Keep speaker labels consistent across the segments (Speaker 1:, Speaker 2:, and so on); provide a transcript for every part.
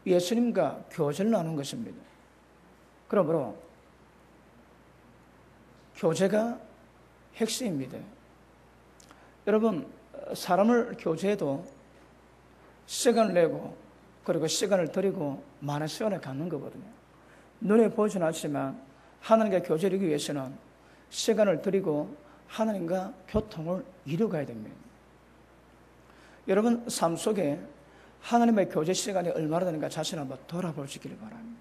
Speaker 1: 예수님과 교제를 나누는 것입니다. 그러므로 교제가 핵심입니다. 여러분, 사람을 교제해도 시간을 내고 그리고 시간을 들이고 많은 시간을 갖는 거거든요. 눈에 보이지는 않지만 하나님과 교제를 이루기 위해서는 시간을 들이고 하나님과 교통을 이루어가야 됩니다. 여러분 삶 속에 하나님의 교제 시간이 얼마나 되는가 자신 한번 돌아보시기를 바랍니다.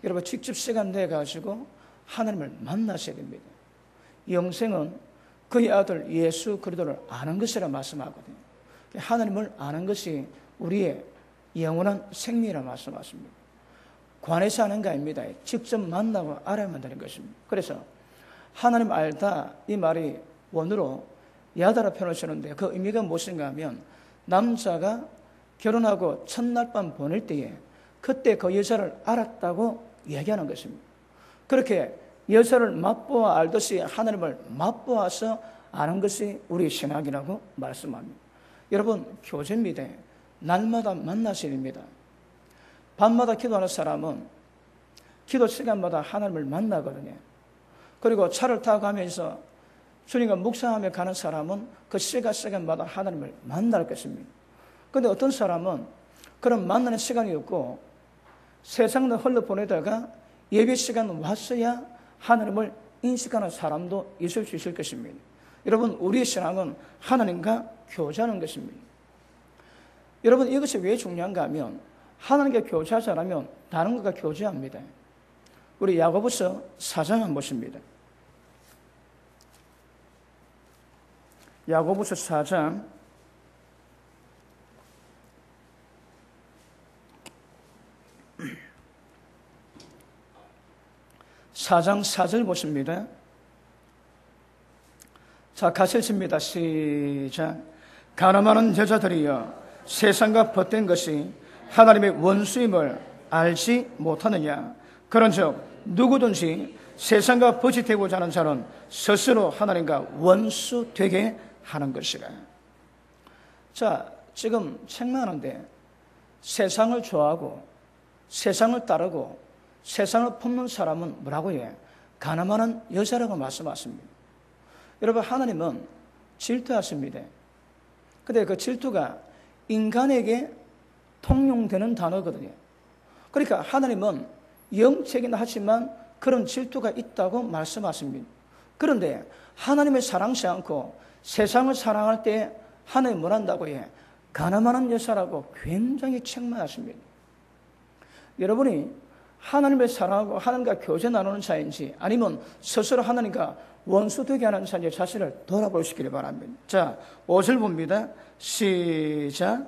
Speaker 1: 여러분 직접 시간 내가지고 하나님을 만나셔야 됩니다. 영생은 그의 아들 예수 그리스도를 아는 것이라 말씀하거든요. 하나님을 아는 것이 우리의 영원한 생명이라 말씀하십니다. 관에서 아는 게 아닙니다. 직접 만나고 알아야만 되는 것입니다. 그래서 하나님 알다 이 말이 원어로 야다라 표현을 쓰는데 그 의미가 무엇인가 하면 남자가 결혼하고 첫날 밤 보낼 때에 그때 그 여자를 알았다고 얘기하는 것입니다. 그렇게 여자를 맛보아 알듯이 하나님을 맛보아서 아는 것이 우리 신학이라고 말씀합니다. 여러분 교제입니다. 날마다 만나셔야 됩니다. 밤마다 기도하는 사람은 기도 시간마다 하나님을 만나거든요. 그리고 차를 타고 가면서 주님과 묵상하며 가는 사람은 그 시간마다 하나님을 만날 것입니다. 그런데 어떤 사람은 그런 만나는 시간이 없고 세상을 흘러보내다가 예배 시간 왔어야 하나님을 인식하는 사람도 있을 수 있을 것입니다. 여러분 우리의 신앙은 하나님과 교제하는 것입니다. 여러분 이것이 왜 중요한가 하면 하나님과 교제하지 않으면 다른 것과 교제합니다. 우리 야고보서 4장 한번 보십니다. 야고보서 4장 4절 보십니다. 자, 같이 읽습니다. 시작. 가늠하는 여자들이여 세상과 벗된 것이 하나님의 원수임을 알지 못하느냐. 그런즉 누구든지 세상과 벗이 되고자 하는 자는 스스로 하나님과 원수 되게 하는 것이라. 자, 지금 책망하는데 세상을 좋아하고 세상을 따르고 세상을 품는 사람은 뭐라고 해? 가늠하는 여자라고 말씀하십니다. 여러분 하나님은 질투하십니다. 근데 그 질투가 인간에게 통용되는 단어거든요. 그러니까 하나님은 영적이긴 하지만 그런 질투가 있다고 말씀하십니다. 그런데 하나님을 사랑하지 않고 세상을 사랑할 때 하나님 뭘 한다고 해? 가늠하는 여자라고 굉장히 책망하십니다. 여러분이 하나님을 사랑하고 하나님과 교제 나누는 자인지 아니면 스스로 하나님과 원수 되게 하는 자인지 자신을 돌아보시기를 바랍니다. 자, 5절 봅니다. 시작.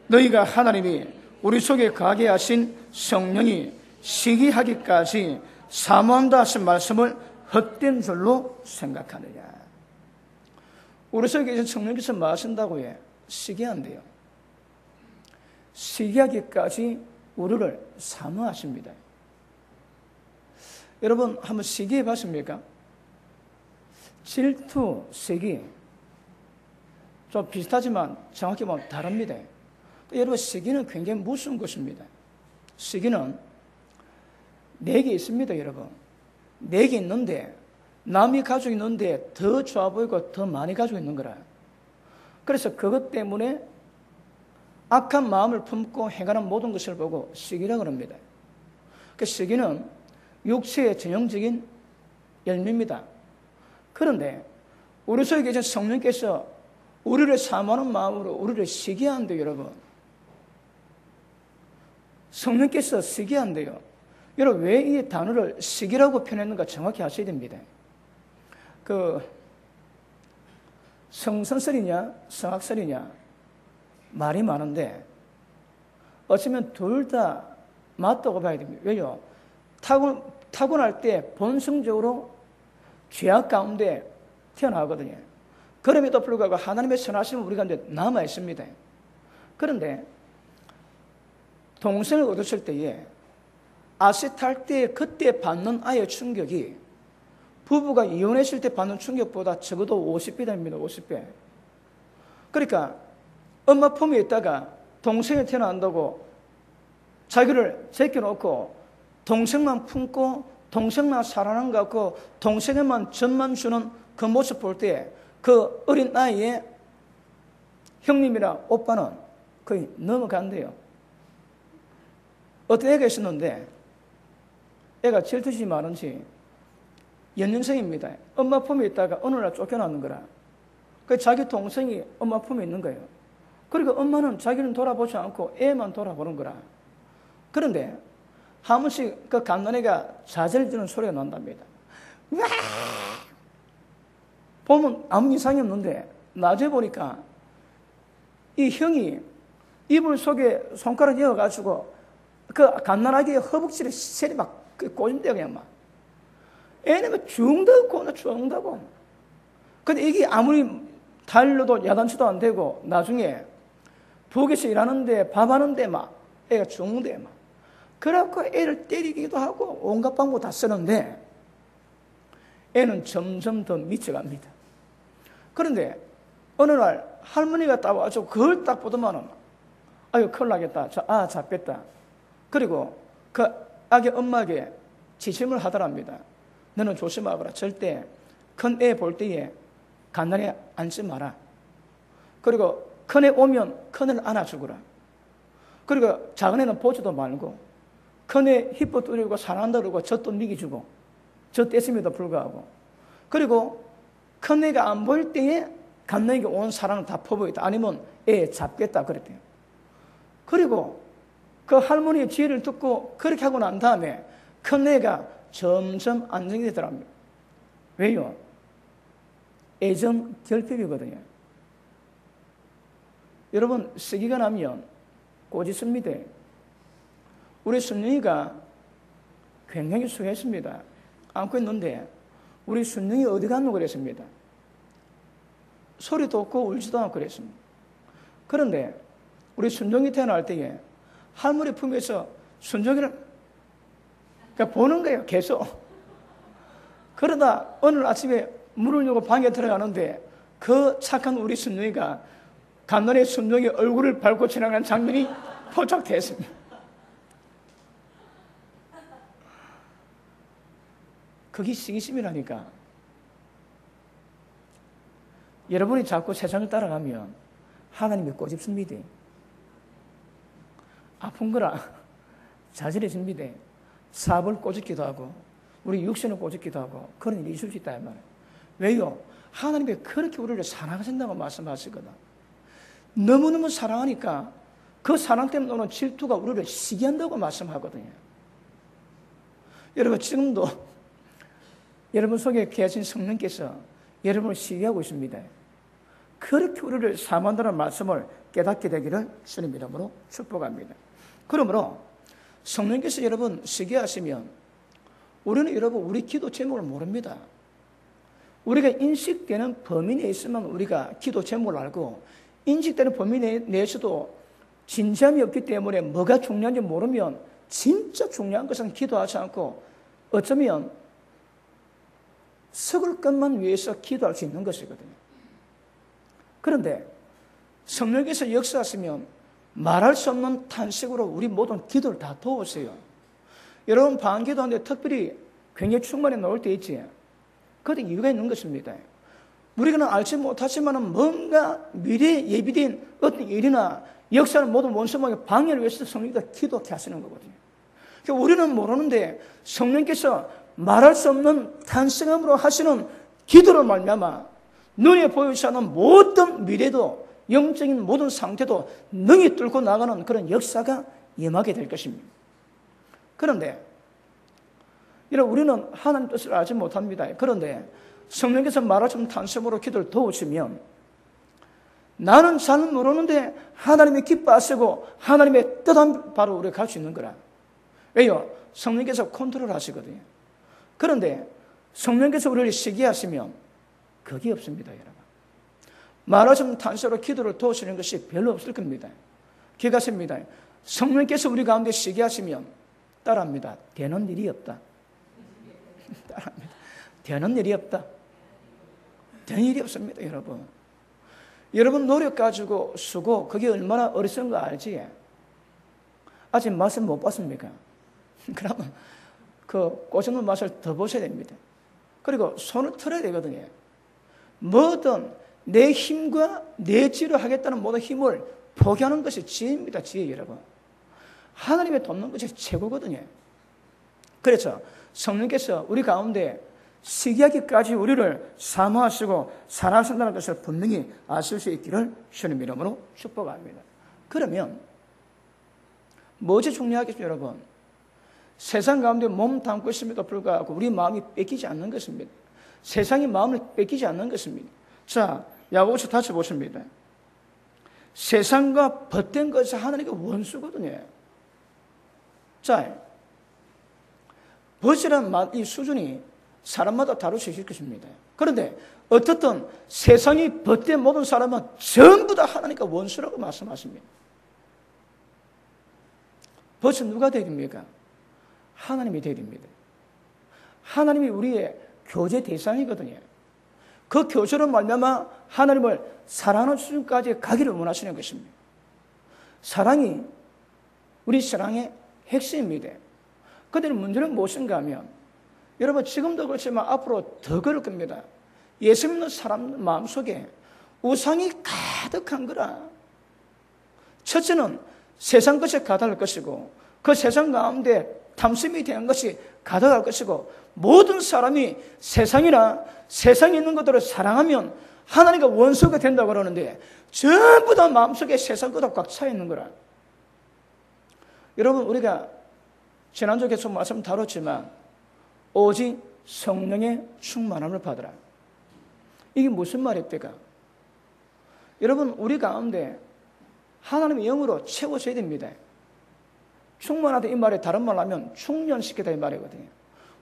Speaker 1: 너희가 하나님이 우리 속에 가게 하신 성령이 시기하기까지 사모한다 하신 말씀을 헛된 줄로 생각하느냐. 우리 속에 계신 성령께서 뭐 하신다고 해? 시기한대요. 시기하기까지 우리를 사모하십니다. 여러분 한번 시기해 봤습니까? 질투, 시기 좀 비슷하지만 정확히 보면 다릅니다. 여러분 시기는 굉장히 무서운 것입니다. 시기는 내게 있습니다. 여러분 내게 있는데 남이 가지고 있는데 더 좋아 보이고 더 많이 가지고 있는 거라. 그래서 그것 때문에 악한 마음을 품고 행하는 모든 것을 보고 시기라고 합니다. 그 시기는 육체의 전형적인 열매입니다. 그런데 우리 속에 계신 성령께서 우리를 사모하는 마음으로 우리를 시기한대요. 여러분 성령께서 시기한대요. 여러분 왜 이 단어를 시기라고 표현했는가 정확히 아셔야 됩니다. 그 성선설이냐 성악설이냐 말이 많은데 어쩌면 둘 다 맞다고 봐야 됩니다. 왜요? 타고날 때 본성적으로 죄악 가운데 태어나거든요. 그럼에도 불구하고 하나님의 선하심은 우리 가운데 남아 있습니다. 그런데 동생을 얻었을 때에 아셋할 때 그때 받는 아이의 충격이 부부가 이혼했을 때 받는 충격보다 적어도 50배 됩니다. 50배. 그러니까 엄마 품에 있다가 동생이 태어난다고 자기를 제껴놓고 동생만 품고 동생만 사랑하는 것 같고 동생에만 전만 주는 그 모습 볼 때 그 어린 나이에 형님이랑 오빠는 거의 넘어간대요. 어떤 애가 있었는데 애가 질투심이 많은지 연년생입니다. 엄마 품에 있다가 어느 날 쫓겨나는 거라. 그 자기 동생이 엄마 품에 있는 거예요. 그리고 엄마는 자기는 돌아보지 않고 애만 돌아보는 거라. 그런데 한 번씩 그 갓난애가 자절지는 소리가 난답니다. 와! 보면 아무 이상이 없는데 나중에 보니까 이 형이 이불 속에 손가락 넣어가지고 그 갓난아기의 허벅지를 세리 막 꽂은대요. 그냥 막. 애는 죽는다고 죽는다고. 근데 이게 아무리 달려도 야단치도 안 되고 나중에 부엌에서 일하는데 밥하는데 막 애가 죽는데 막. 그래갖고 애를 때리기도 하고 온갖 방법 다 쓰는데 애는 점점 더 미쳐갑니다. 그런데 어느 날 할머니가 딱 와서 그걸 딱 보더만은 아유 큰일 나겠다. 잡겠다. 그리고 그 아기 엄마에게 지침을 하더랍니다. 너는 조심하거라. 절대 큰 애 볼 때에 갓난이 앉지 마라. 그리고 큰 애 오면 큰애를 안아주거라. 그리고 작은 애는 보지도 말고 큰 애 힙어 뚫리고 사랑한다 그러고 젖도 미기주고 젖 뗐음에도 불구하고 그리고 큰 애가 안 보일 때에 갓난이가 온 사랑을 다 퍼부었다. 아니면 애 잡겠다 그랬대요. 그리고 그 할머니의 지혜를 듣고 그렇게 하고 난 다음에 큰 애가 점점 안정이 되더랍니다. 왜요? 애정 결핍이거든요. 여러분 시기가 나면 꼬집습니다. 우리 순영이가 굉장히 수고했습니다. 안고 있는데 우리 순영이 어디 갔노 그랬습니다. 소리도 없고 울지도 않고 그랬습니다. 그런데 우리 순종이 태어날 때에 할머니 품에서 순종이를 보는 거예요. 계속. 그러다 어느 아침에 문을 열고 방에 들어가는데 그 착한 우리 순종이가 갓난의 순종의 얼굴을 밟고 지나가는 장면이 포착됐습니다. 그게 시기심이라니까. 여러분이 자꾸 세상을 따라가면 하나님이 꼬집습니다. 아픈 거라 자질해집니다. 사업을 꼬집기도 하고 우리 육신을 꼬집기도 하고 그런 일이 있을 수 있다 이 말이에요. 왜요? 하나님이 그렇게 우리를 사랑하신다고 말씀하시거든. 너무너무 사랑하니까 그 사랑 때문에 오는 질투가 우리를 시기한다고 말씀하거든요. 여러분 지금도 여러분 속에 계신 성령께서 여러분을 시기하고 있습니다. 그렇게 우리를 사모한다는 말씀을 깨닫게 되기를 주님 이름으로 축복합니다. 그러므로 성령께서 여러분 시기하시면 우리는 여러분 우리 기도 제목을 모릅니다. 우리가 인식되는 범위 내에 있으면 우리가 기도 제목을 알고 인식되는 범위 내에서도 진지함이 없기 때문에 뭐가 중요한지 모르면 진짜 중요한 것은 기도하지 않고 어쩌면 썩을 것만 위해서 기도할 수 있는 것이거든요. 그런데 성령께서 역사하시면 말할 수 없는 탄식으로 우리 모든 기도를 다 도우세요. 여러분 방기도하는데 특별히 굉장히 충만히 나올 때 있지. 그것도 이유가 있는 것입니다. 우리가 알지 못하지만 뭔가 미래에 예비된 어떤 일이나 역사는 모든 원수막의 방해를 위해서 성령께서 기도하게 하시는 거거든요. 그러니까 우리는 모르는데 성령께서 말할 수 없는 탄식함으로 하시는 기도를 말미암아 눈에 보이지 않는 모든 미래도 영적인 모든 상태도 능히 뚫고 나가는 그런 역사가 임하게 될 것입니다. 그런데 우리는 하나님 뜻을 알지 못합니다. 그런데 성령께서 말할 수 없는 탄식으로 기도를 도우시면 나는 잘 모르는데 하나님이 기뻐하시고 하나님의 뜻은 바로 우리가 갈 수 있는 거라. 왜요? 성령께서 컨트롤 하시거든요. 그런데 성령께서 우리를 시기하시면 그게 없습니다, 여러분. 말할 수 없는 탄식으로 기도를 도우시는 것이 별로 없을 겁니다. 기가십니다. 성령께서 우리 가운데 시기하시면 따라합니다. 되는 일이 없다. 따라합니다. 되는 일이 없다. 되는 일이 없습니다, 여러분. 여러분 노력 가지고 쓰고 그게 얼마나 어리석은 거 알지? 아직 맛을 못 봤습니까? 그러면 그 꼬셔놓은 맛을 더 보셔야 됩니다. 그리고 손을 틀어야 되거든요. 뭐든 내 힘과 내 지로 하겠다는 모든 힘을 포기하는 것이 지혜입니다. 지혜, 여러분. 하나님의 돕는 것이 최고거든요. 그래서 성령께서 우리 가운데 시기하기까지 우리를 사모하시고 사랑하신다는 것을 분명히 아실 수 있기를 주님 이름으로 축복합니다. 그러면 무엇이 중요하겠죠, 여러분? 세상 가운데 몸 담고 있음에도 불구하고 우리 마음이 뺏기지 않는 것입니다. 세상이 마음을 뺏기지 않는 것입니다. 자, 야고보서 다시 보십니다. 세상과 벗된 것이 하나님의 원수거든요. 자, 벗이라는 이 수준이 사람마다 다를 수 있을 것입니다. 그런데 어떻든 세상이 벗된 모든 사람은 전부 다 하나님과 원수라고 말씀하십니다. 벗은 누가 되립니까? 하나님이 되립니다. 하나님이 우리의 교제 대상이거든요. 그 교제로 말미암아 하나님을 사랑하는 수준까지 가기를 원하시는 것입니다. 사랑이 우리 신앙의 핵심입니다. 그런데 문제는 무엇인가 하면 여러분 지금도 그렇지만 앞으로 더 그럴 겁니다. 예수 믿는 사람 마음속에 우상이 가득한 거라. 첫째는 세상 것이 가득할 것이고 그 세상 가운데 탐심이 되는 것이 가득할 것이고 모든 사람이 세상이나 세상에 있는 것들을 사랑하면 하나님과 원수가 된다고 그러는데 전부 다 마음속에 세상보다 꽉 차 있는 거라. 여러분 우리가 지난주에 계속 말씀 다뤘지만 오직 성령의 충만함을 받으라. 이게 무슨 말입니까? 여러분 우리 가운데 하나님의 영으로 채워져야 됩니다. 충만하다 이 말에 다른 말로 하면 충전시키다 이 말이거든요.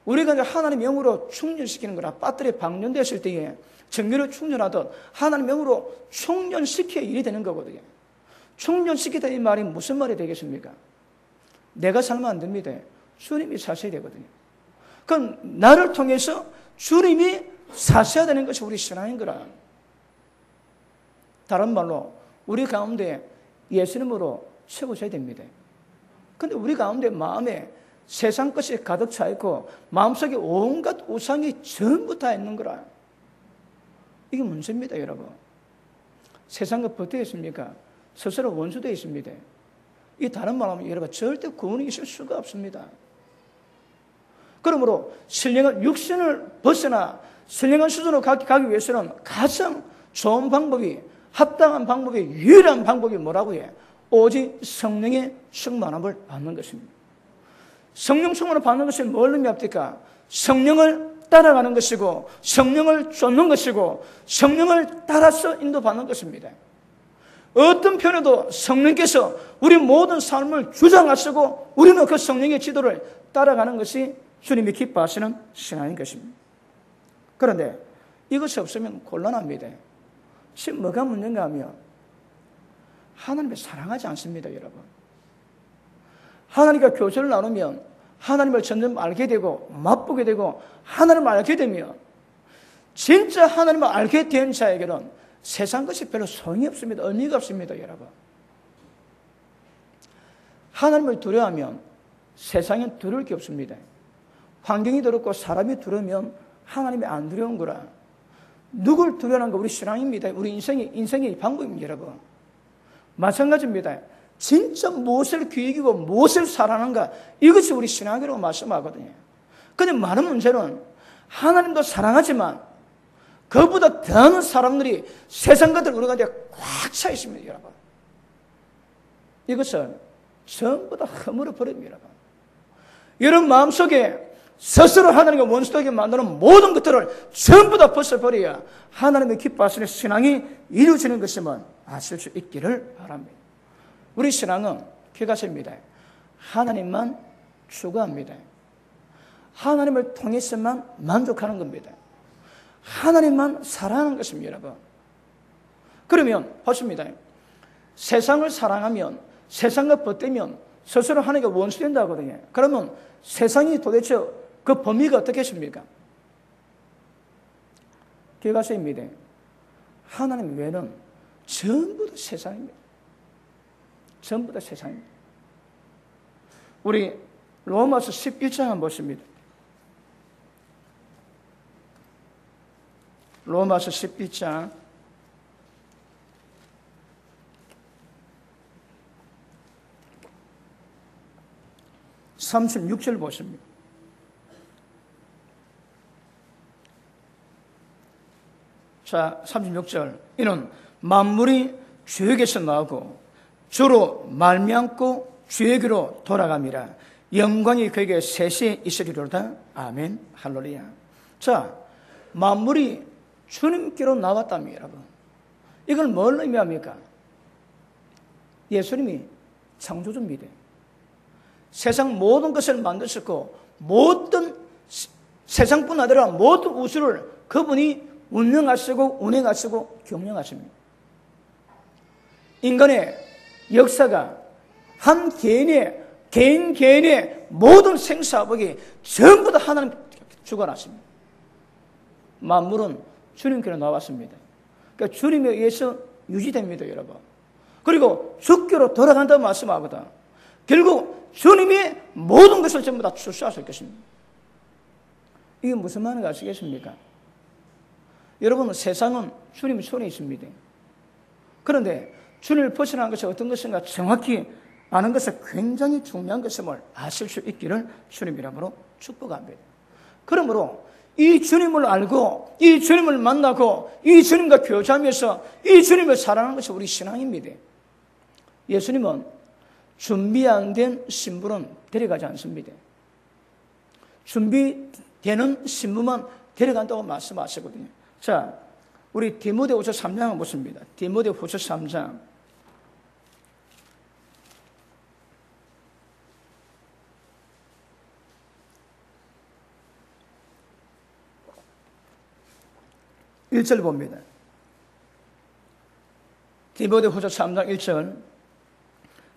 Speaker 1: 우리가 이제 하나님의 영으로 충전시키는 거라. 배터리 방전됐을 때에 전기를 충전하듯 하나님의 영으로 충전시켜야 일이 되는 거거든요. 충전시키다 이 말이 무슨 말이 되겠습니까? 내가 살면 안 됩니다. 주님이 사셔야 되거든요. 그럼 나를 통해서 주님이 사셔야 되는 것이 우리 신앙인 거라. 다른 말로 우리 가운데 예수님으로 채워져야 됩니다. 그런데 우리 가운데 마음에 세상 것이 가득 차 있고 마음속에 온갖 우상이 전부 다 있는 거라. 이게 문제입니다, 여러분. 세상과 벗되어 있습니까? 스스로 원수되어 있습니다. 이 다른 말로 하면 여러분 절대 구원이 있을 수가 없습니다. 그러므로 신령한 육신을 벗어나 신령한 수준으로 가기 위해서는 가장 좋은 방법이 합당한 방법이 유일한 방법이 뭐라고 해? 오직 성령의 충만함을 받는 것입니다. 성령 충만을 받는 것이 뭘 의미합니까? 성령을 따라가는 것이고 성령을 쫓는 것이고 성령을 따라서 인도받는 것입니다. 어떤 편에도 성령께서 우리 모든 삶을 주장하시고 우리는 그 성령의 지도를 따라가는 것이 주님이 기뻐하시는 신앙인 것입니다. 그런데 이것이 없으면 곤란합니다. 지금 뭐가 문제인가 하면 하나님을 사랑하지 않습니다, 여러분. 하나님과 교제를 나누면 하나님을 점점 알게 되고 맛보게 되고 하나님을 알게 되면 진짜 하나님을 알게 된 자에게는 세상 것이 별로 소용이 없습니다. 의미가 없습니다, 여러분. 하나님을 두려워하면 세상엔 두려울 게 없습니다. 환경이 두렵고 사람이 두려우면 하나님이 안 두려운 거라. 누굴 두려워하는 거 우리 신앙입니다. 우리 인생의 방법입니다, 여러분. 마찬가지입니다. 진짜 무엇을 귀이기고 무엇을 사랑하는가 이것이 우리 신앙이라고 말씀하거든요. 그런데 많은 문제는 하나님도 사랑하지만 그보다 더하는 사람들이 세상 것들 우리 가운데 꽉 차 있습니다, 여러분. 이것은 전부 다 허물어 버립니다. 여러분 마음속에 스스로 하나님과 원수되게 만드는 모든 것들을 전부 다 벗어버려야 하나님의 기뻐하시는 신앙이 이루어지는 것임을 아실 수 있기를 바랍니다. 우리 신앙은 그것입니다. 하나님만 추구합니다. 하나님을 통해서만 만족하는 겁니다. 하나님만 사랑하는 것입니다, 여러분. 그러면 보십니다. 세상을 사랑하면 세상과 벗되면 스스로 하나님과 원수된다고 하거든요. 그러면 세상이 도대체 그 범위가 어떻게 했습니까? 그것입니다. 하나님 외에는 전부 다 세상입니다. 전부 다 세상입니다. 우리 로마서 11장 한번 보십니다. 로마서 11장 36절 보십니다. 자, 36절. 이는 만물이 주에게서 나오고 주로 말미암고 주에게로 돌아갑니다. 영광이 그에게 셋이 있으리로다. 아멘. 할렐루야. 자, 만물이 주님께로 나왔답니다, 여러분. 이걸 뭘 의미합니까? 예수님이 창조주입니다. 세상 모든 것을 만드셨고 모든 세상뿐 아니라 모든 우주를 그분이 운영하시고 운행하시고 경영하십니다. 인간의 역사가 한 개인의 모든 생사복이 전부 다 하나님 주관하십니다. 만물은 주님께로 나왔습니다. 그러니까 주님에 의해서 유지됩니다, 여러분. 그리고 주께로 돌아간다고 말씀하거든. 결국 주님이 모든 것을 전부 다 주시하실 것입니다. 이게 무슨 말인지 아시겠습니까? 여러분, 세상은 주님의 손에 있습니다. 그런데 주님을 벗어난 것이 어떤 것인가 정확히 아는 것은 굉장히 중요한 것임을 아실 수 있기를 주님이라고 축복합니다. 그러므로 이 주님을 알고 이 주님을 만나고 이 주님과 교제하면서 이 주님을 사랑하는 것이 우리 신앙입니다. 예수님은 준비 안 된 신부는 데려가지 않습니다. 준비되는 신부만 데려간다고 말씀하시거든요. 자, 우리 디모데후서 3장 한번 보십니다. 디모데후서 3장 1절 봅니다. 디모데후서 3장 1절.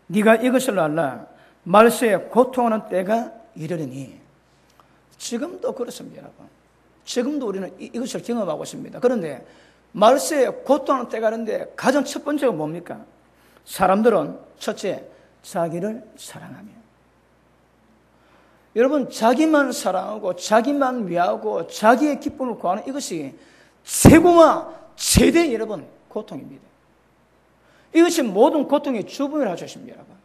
Speaker 1: 네가 이것을 알라. 말세에 고통하는 때가 이르리니. 지금도 그렇습니다, 여러분. 지금도 우리는 이것을 경험하고 있습니다. 그런데 말세에 고통하는 때가 있는데 가장 첫 번째가 뭡니까? 사람들은 첫째, 자기를 사랑하며. 여러분, 자기만 사랑하고 자기만 위하고 자기의 기쁨을 구하는 이것이 최고와 최대 여러분 고통입니다. 이것이 모든 고통의 주범이라 하셨습니다, 여러분.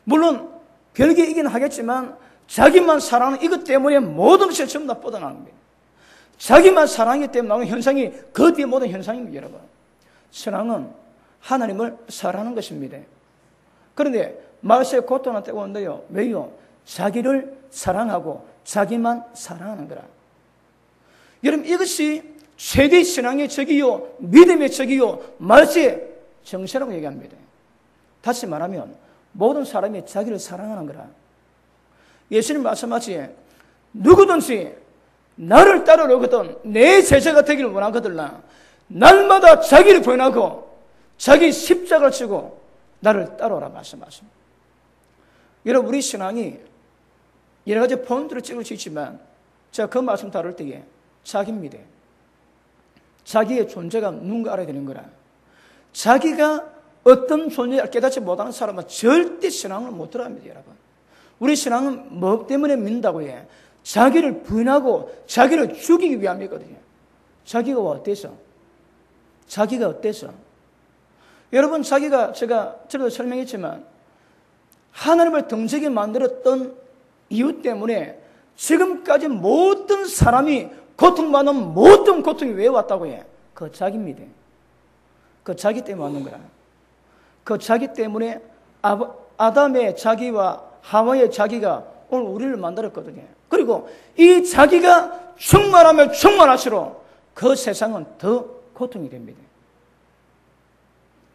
Speaker 1: 물론 별개이긴 하겠지만 자기만 사랑하는 이것 때문에 모든 것이 전부 다 뻗어나는 겁니다. 자기만 사랑하기 때문에 나오는 현상이 그 뒤에 모든 현상입니다, 여러분. 신앙은 하나님을 사랑하는 것입니다. 그런데 말세에 고통하는 때가 온대요. 왜요? 자기를 사랑하고 자기만 사랑하는 거라. 여러분, 이것이 최대 신앙의 적이요, 믿음의 적이요, 말세의 정체라고 얘기합니다. 다시 말하면 모든 사람이 자기를 사랑하는 거라. 예수님 말씀하시기에 누구든지 나를 따르려거든 내 제자가 되기를 원하거든라. 날마다 자기를 부인하고 자기 십자가를 지고 나를 따라오라 말씀하십니다. 여러분, 우리 신앙이 여러 가지 포인트를 찍을 수 있지만 제가 그 말씀 다룰 때에 자기입니다. 자기의 존재가 누군가 알아야 되는 거라. 자기가 어떤 존재를 깨닫지 못하는 사람은 절대 신앙을 못 들어갑니다, 여러분. 우리 신앙은 뭐 때문에 믿는다고 해? 자기를 부인하고 자기를 죽이기 위함이거든요. 자기가 어때서? 자기가 어때서? 여러분, 자기가 제가 저도 설명했지만 하나님을 등지게 만들었던 이유 때문에 지금까지 모든 사람이 고통받는 모든 고통이 왜 왔다고 해? 그 자기입니다. 그 자기 때문에 왔는 거라. 그 자기 때문에 아담의 자기와 하와의 자기가 오늘 우리를 만들었거든요. 그리고 이 자기가 충만하면 충만할수록 그 세상은 더 고통이 됩니다.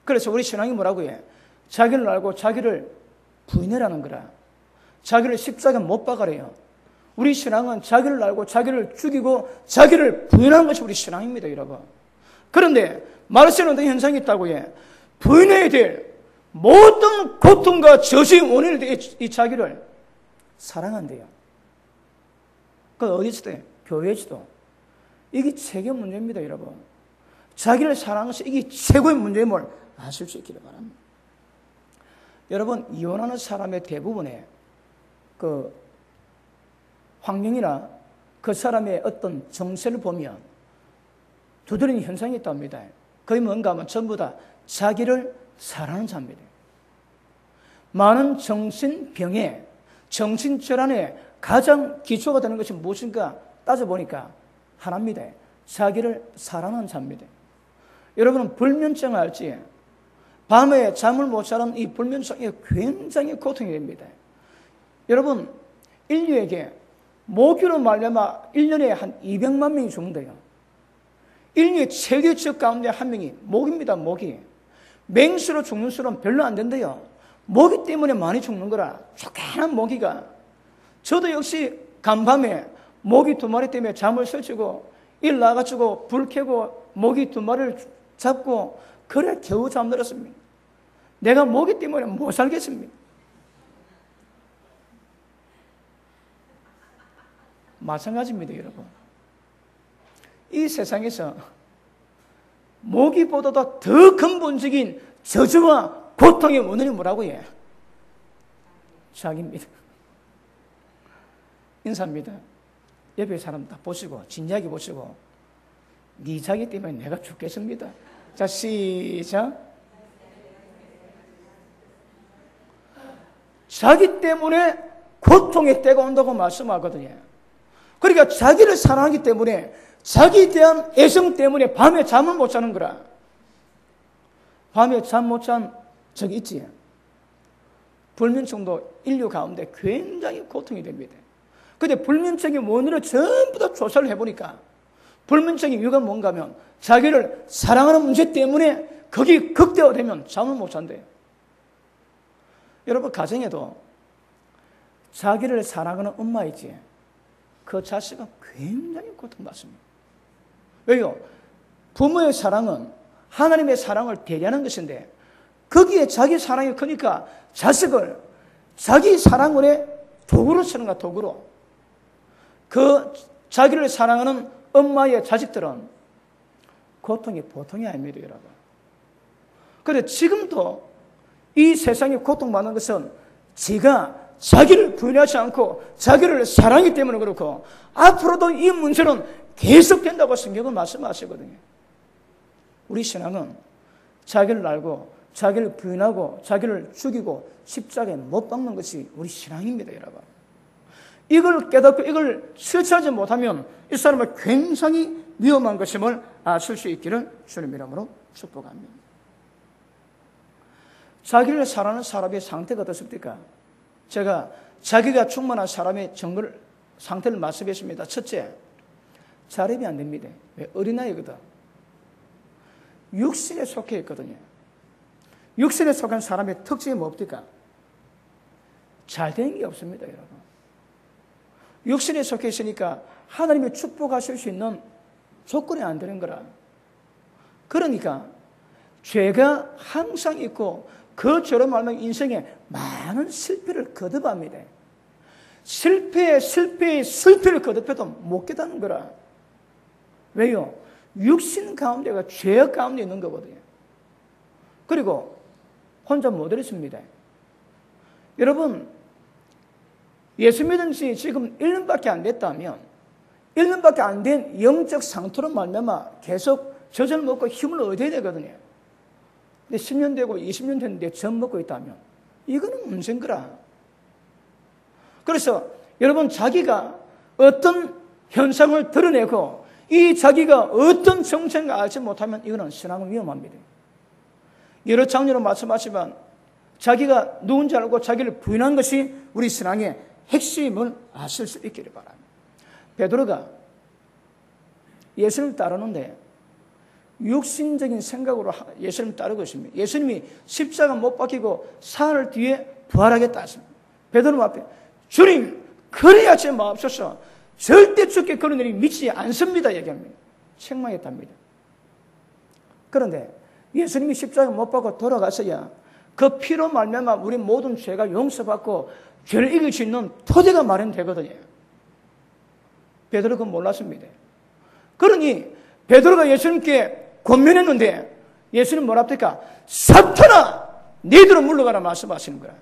Speaker 1: 그래서 우리 신앙이 뭐라고 해? 자기를 알고 자기를 부인해라는 거라. 자기를 십자가에 못 박아래요. 우리 신앙은 자기를 알고 자기를 죽이고 자기를 부인하는 것이 우리 신앙입니다, 여러분. 그런데 말세는 어떤 현상이 있다고 해? 부인해야 될 모든 고통과 저주의 원인을 될 이 자기를 사랑한대요. 그 어디서도 교회에서도 이게 최고의 문제입니다, 여러분. 자기를 사랑하는 것이 이게 최고의 문제임을 아실 수 있기를 바랍니다. 여러분, 이혼하는 사람의 대부분의 그 환경이나 그 사람의 어떤 정세를 보면 두드러지는 현상이 있답니다. 그게 뭔가 하면 전부 다 자기를 사랑하는 자입니다. 많은 정신병에, 정신질환에 가장 기초가 되는 것이 무엇인가 따져보니까 하나입니다. 자기를 사랑하는 자입니다. 여러분은 불면증 알지? 밤에 잠을 못 자는 이 불면증이 굉장히 고통이 됩니다. 여러분, 인류에게 모기로 말미암아 1년에 한 200만 명이 죽는데요. 인류의 최고적 가운데 한 명이 모기입니다. 모기. 맹수로 죽는 수는 별로 안 된대요. 모기 때문에 많이 죽는 거라. 쫓겨난 모기가. 저도 역시 간밤에 모기 2마리 때문에 잠을 설치고 일 나가지고 불 켜고 모기 2마리를 잡고 그래 겨우 잠들었습니다. 내가 모기 때문에 못 살겠습니다. 마찬가지입니다, 여러분. 이 세상에서 모기보다도 더 근본적인 저주와 고통의 원인이 뭐라고 해? 자기입니다. 인사합니다. 옆에 사람 다 보시고 진지하게 보시고 네 자기 때문에 내가 죽겠습니다. 자, 시작. 자기 때문에 고통의 때가 온다고 말씀하거든요. 그러니까 자기를 사랑하기 때문에 자기에 대한 애정 때문에 밤에 잠을 못 자는 거라. 밤에 잠 못 잔 적이 있지. 불면증도 인류 가운데 굉장히 고통이 됩니다. 그런데 불면증의 원인을 전부 다 조사를 해보니까 불면증의 이유가 뭔가 하면 자기를 사랑하는 문제 때문에 거기 극대화되면 잠을 못 잔대요. 여러분 가정에도 자기를 사랑하는 엄마이지 그 자식은 굉장히 고통받습니다. 왜요? 부모의 사랑은 하나님의 사랑을 대리하는 것인데 거기에 자기 사랑이 크니까 자식을 자기 사랑원의 도구로 쓰는 거야, 도구로. 그 자기를 사랑하는 엄마의 자식들은 고통이 보통이 아닙니다, 여러분. 그런데 지금도 이 세상에 고통받는 것은 지가 자기를 부인하지 않고 자기를 사랑하기 때문에 그렇고 앞으로도 이 문제는 계속된다고 성경은 말씀하시거든요. 우리 신앙은 자기를 알고 자기를 부인하고 자기를 죽이고 십자가에 못 박는 것이 우리 신앙입니다, 여러분. 이걸 깨닫고 이걸 실천하지 못하면 이 사람은 굉장히 위험한 것임을 아실 수 있기를 주님 이름으로 축복합니다. 자기를 사랑하는 사람의 상태가 어떻습니까? 제가 자기가 충만한 사람의 상태를 말씀했습니다. 첫째, 자립이 안 됩니다. 왜? 어린아이거든. 육신에 속해 있거든요. 육신에 속한 사람의 특징이 뭡니까? 잘 되는 게 없습니다, 여러분. 육신에 속해 있으니까 하나님이 축복하실 수 있는 조건이 안 되는 거라. 그러니까 죄가 항상 있고 그 죄로 말하면 인생에 많은 실패를 거듭합니다. 실패를 거듭해도 못 깨닫는 거라. 왜요? 육신 가운데가 죄 가운데 있는 거거든요. 그리고 혼자 못 이렇습니다. 여러분, 예수 믿은 지 지금 1년밖에 안 됐다면 1년밖에 안 된 영적 상태로 말미암아 계속 젖을 먹고 힘을 얻어야 되거든요. 근데 10년 되고 20년 됐는데 젖 먹고 있다면 이거는 문제인 거라. 그래서 여러분 자기가 어떤 현상을 드러내고 이 자기가 어떤 정체인가 알지 못하면 이거는 신앙은 위험합니다. 여러 장면으로 말씀하시지만 자기가 누군지 알고 자기를 부인한 것이 우리 신앙의 핵심을 아실 수 있기를 바랍니다. 베드로가 예수님을 따르는데 육신적인 생각으로 예수님을 따르고 있습니다. 예수님이 십자가 못 박히고 사흘 뒤에 부활하겠다 했습니다. 베드로 앞에 주님 그래야 제 마옵소서 절대 죽게 그런 일이 믿지 않습니다 얘기합니다. 책망했답니다. 그런데 예수님이 십자가 못 박고 돌아가서야 그 피로 말미암아 우리 모든 죄가 용서받고 죄를 이길 수 있는 토대가 마련되거든요. 베드로가 몰랐습니다. 그러니 베드로가 예수님께 권면했는데 예수님 뭐라 합니까? 사탄아! 너희들은 물러가라 말씀하시는 거야.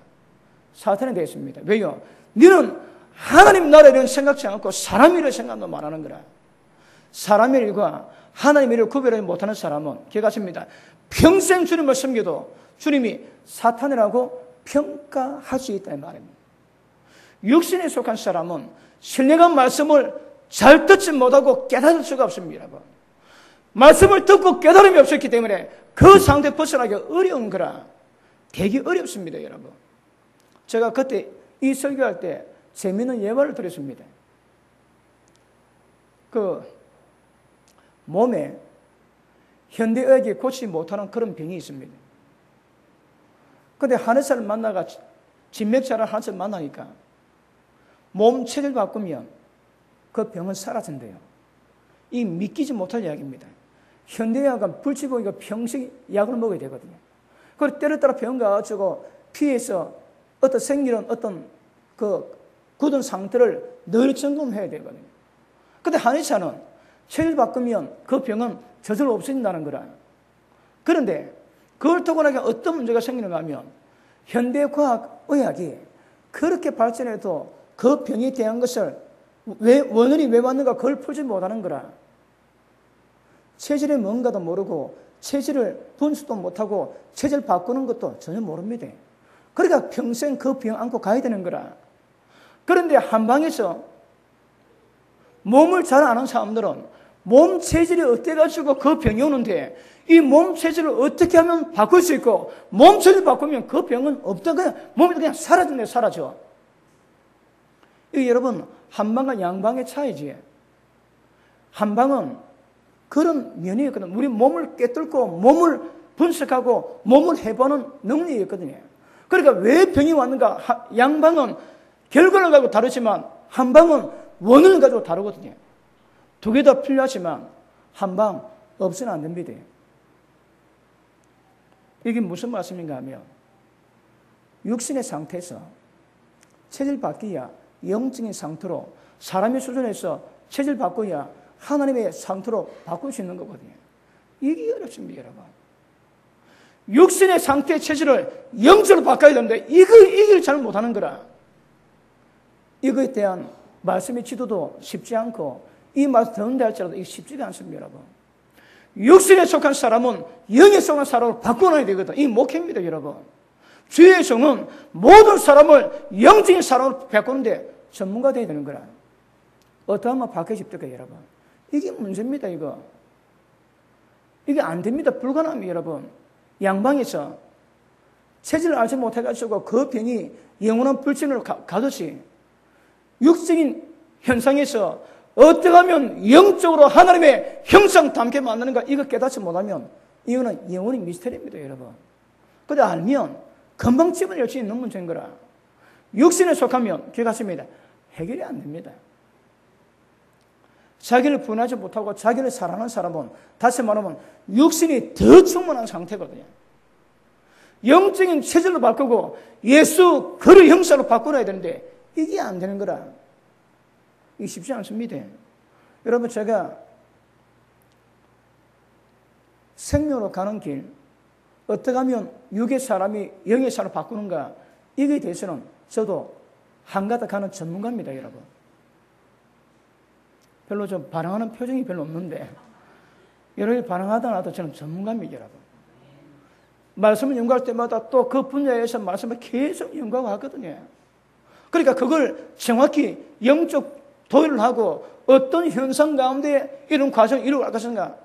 Speaker 1: 사탄이 되겠습니다. 왜요? 너는 하나님 나라를 생각지 않고 사람 일을 생각만 말하는 거라. 사람의 일과 하나님의 일을 구별하지 못하는 사람은 기억하십니다. 평생 주님을 섬겨도 주님이 사탄이라고 평가할 수 있다는 말입니다. 육신에 속한 사람은 신령한 말씀을 잘 듣지 못하고 깨달을 수가 없습니다. 말씀을 듣고 깨달음이 없었기 때문에 그 상태 벗어나기 어려운 거라. 되게 어렵습니다, 여러분. 제가 그때 이 설교할 때 재미있는 예화를 드렸습니다. 그 몸에 현대의학이 고치지 못하는 그런 병이 있습니다. 근데 한의사를 만나가 진맥자를 한의사를 만나니까 몸 체질 바꾸면 그 병은 사라진대요. 이 믿기지 못할 이야기입니다. 현대의학은 불치보니까 평생 약을 먹어야 되거든요. 그리고 때를 따라 병 가가지고 피에서 어떤 생기는 어떤 그 굳은 상태를 늘 점검해야 되거든요. 근데 한의사는 체질 바꾸면 그 병은 저절로 없어진다는 거라. 그런데 그걸 두고 나게 어떤 문제가 생기는가 하면 현대과학 의학이 그렇게 발전해도 그 병에 대한 것을 원인이 왜 왔는가 그걸 풀지 못하는 거라. 체질이 뭔가도 모르고 체질을 분수도 못하고 체질 바꾸는 것도 전혀 모릅니다. 그러니까 평생 그 병 안고 가야 되는 거라. 그런데 한방에서 몸을 잘 아는 사람들은 몸 체질이 어때가지고 그 병이 오는데 이 몸 체질을 어떻게 하면 바꿀 수 있고 몸 체질 바꾸면 그 병은 없다. 그냥 몸이 그냥 사라진대, 사라져. 이 여러분, 한방과 양방의 차이지. 한방은 그런 면이 있거든. 우리 몸을 꿰뚫고 몸을 분석하고 몸을 해보는 능력이 있거든요. 그러니까 왜 병이 왔는가? 양방은 결과를 가지고 다르지만 한방은 원인을 가지고 다르거든요. 두 개 다 필요하지만 한방 없으면 안 됩니다. 이게 무슨 말씀인가 하면 육신의 상태에서 체질 바뀌어야 영적인 상태로 사람의 수준에서 체질 바꿔야 하나님의 상태로 바꿀 수 있는 거거든요. 이게 어렵습니다, 여러분. 육신의 상태의 체질을 영적으로 바꿔야 되는데 이걸 잘 못하는 거라. 이거에 대한 말씀의 지도도 쉽지 않고 이 말씀 듣는다 할지라도 이게 쉽지가 않습니다, 여러분. 육신에 속한 사람은 영에 속한 사람으로 바꿔놔야 되거든. 이 목회입니다, 여러분. 주의 종은 모든 사람을 영적인 사람으로 바꾸는데 전문가 되어야 되는 거라. 어떠하면 바뀌어집니까, 여러분? 이게 문제입니다, 이거. 이게 안 됩니다. 불가능합니다, 여러분. 양방에서 체질을 알지 못해가지고 그 병이 영원한 불신으로 가듯이 육적인 현상에서 어떻게 하면 영적으로 하나님의 형상 담게 만드는가 이거 깨닫지 못하면 이거는 영원히 미스터리입니다, 여러분. 근데 알면 금방 집어낼 수 있는 문제인 거라. 육신에 속하면 기억하십니다. 해결이 안 됩니다. 자기를 분하지 못하고 자기를 사랑하는 사람은 다시 말하면 육신이 더 충만한 상태거든요. 영적인 체질로 바꾸고 예수 그의 형상으로 바꾸어야 되는데 이게 안 되는 거라. 이게 쉽지 않습니다. 여러분, 제가 생명으로 가는 길, 어떻게 하면 육의 사람이 영의 사람으로 바꾸는가, 이거에 대해서는 저도 한가닥 하는 전문가입니다, 여러분. 별로 좀 반항하는 표정이 별로 없는데, 여러분이 반항하다 나도 저는 전문가입니다, 여러분. 말씀을 연구할 때마다 또 그 분야에서 말씀을 계속 연구하거든요. 그러니까 그걸 정확히 영적 도의를 하고 어떤 현상 가운데 이런 과정을 이루어갈 것인가,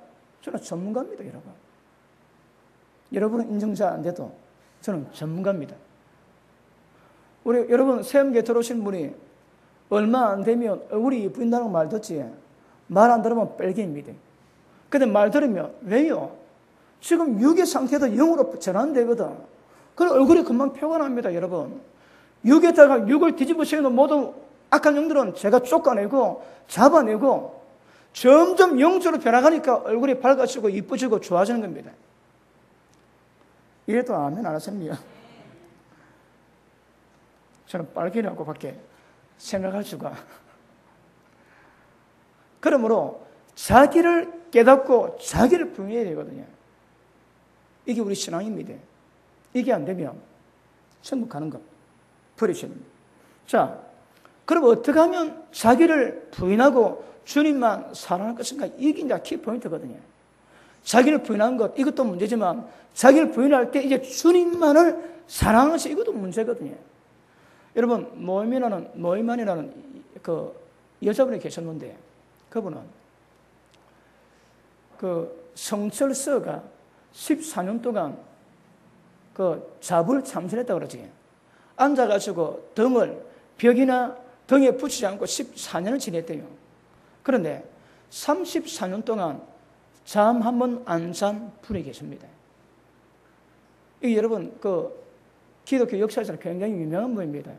Speaker 1: 저는 전문가입니다, 여러분. 여러분은 인정자 안 돼도 저는 전문가입니다. 우리 여러분 세움교회 들어오신 분이 얼마 안 되면 얼굴이 이쁘다는 말 듣지, 말 안 들으면 뺄개입니다. 근데 말 들으면 왜요? 지금 육의 상태도 영으로 전환되거든. 그럼 얼굴이 금방 표가 납니다, 여러분. 육에다가 육을 뒤집으시는 모든 악한 영들은 제가 쫓아내고 잡아내고 점점 영적으로 변화가니까 얼굴이 밝아지고 이뻐지고 좋아지는 겁니다. 이래도 아멘 안 하십니까? 저는 빨개라고 밖에 생각할 수가. 그러므로 자기를 깨닫고 자기를 부인해야 되거든요. 이게 우리 신앙입니다. 이게 안 되면 천국 가는 것. 버리시는 겁니다. 자, 그럼 어떻게 하면 자기를 부인하고 주님만 사랑할 것인가? 이게 이제 키포인트거든요. 자기를 부인하는 것, 이것도 문제지만 자기를 부인할 때 이제 주님만을 사랑하는 것이 이것도 문제거든요. 여러분, 노이만이라는 그 여자분이 계셨는데 그분은 그 성철서가 14년 동안 그 잡을 참선했다고 그러지. 앉아가지고 등을 벽이나 등에 붙이지 않고 14년을 지냈대요. 그런데 34년 동안 잠 한 번 안 잔 분이 계십니다. 이 여러분 그 기독교 역사에서는 굉장히 유명한 분입니다.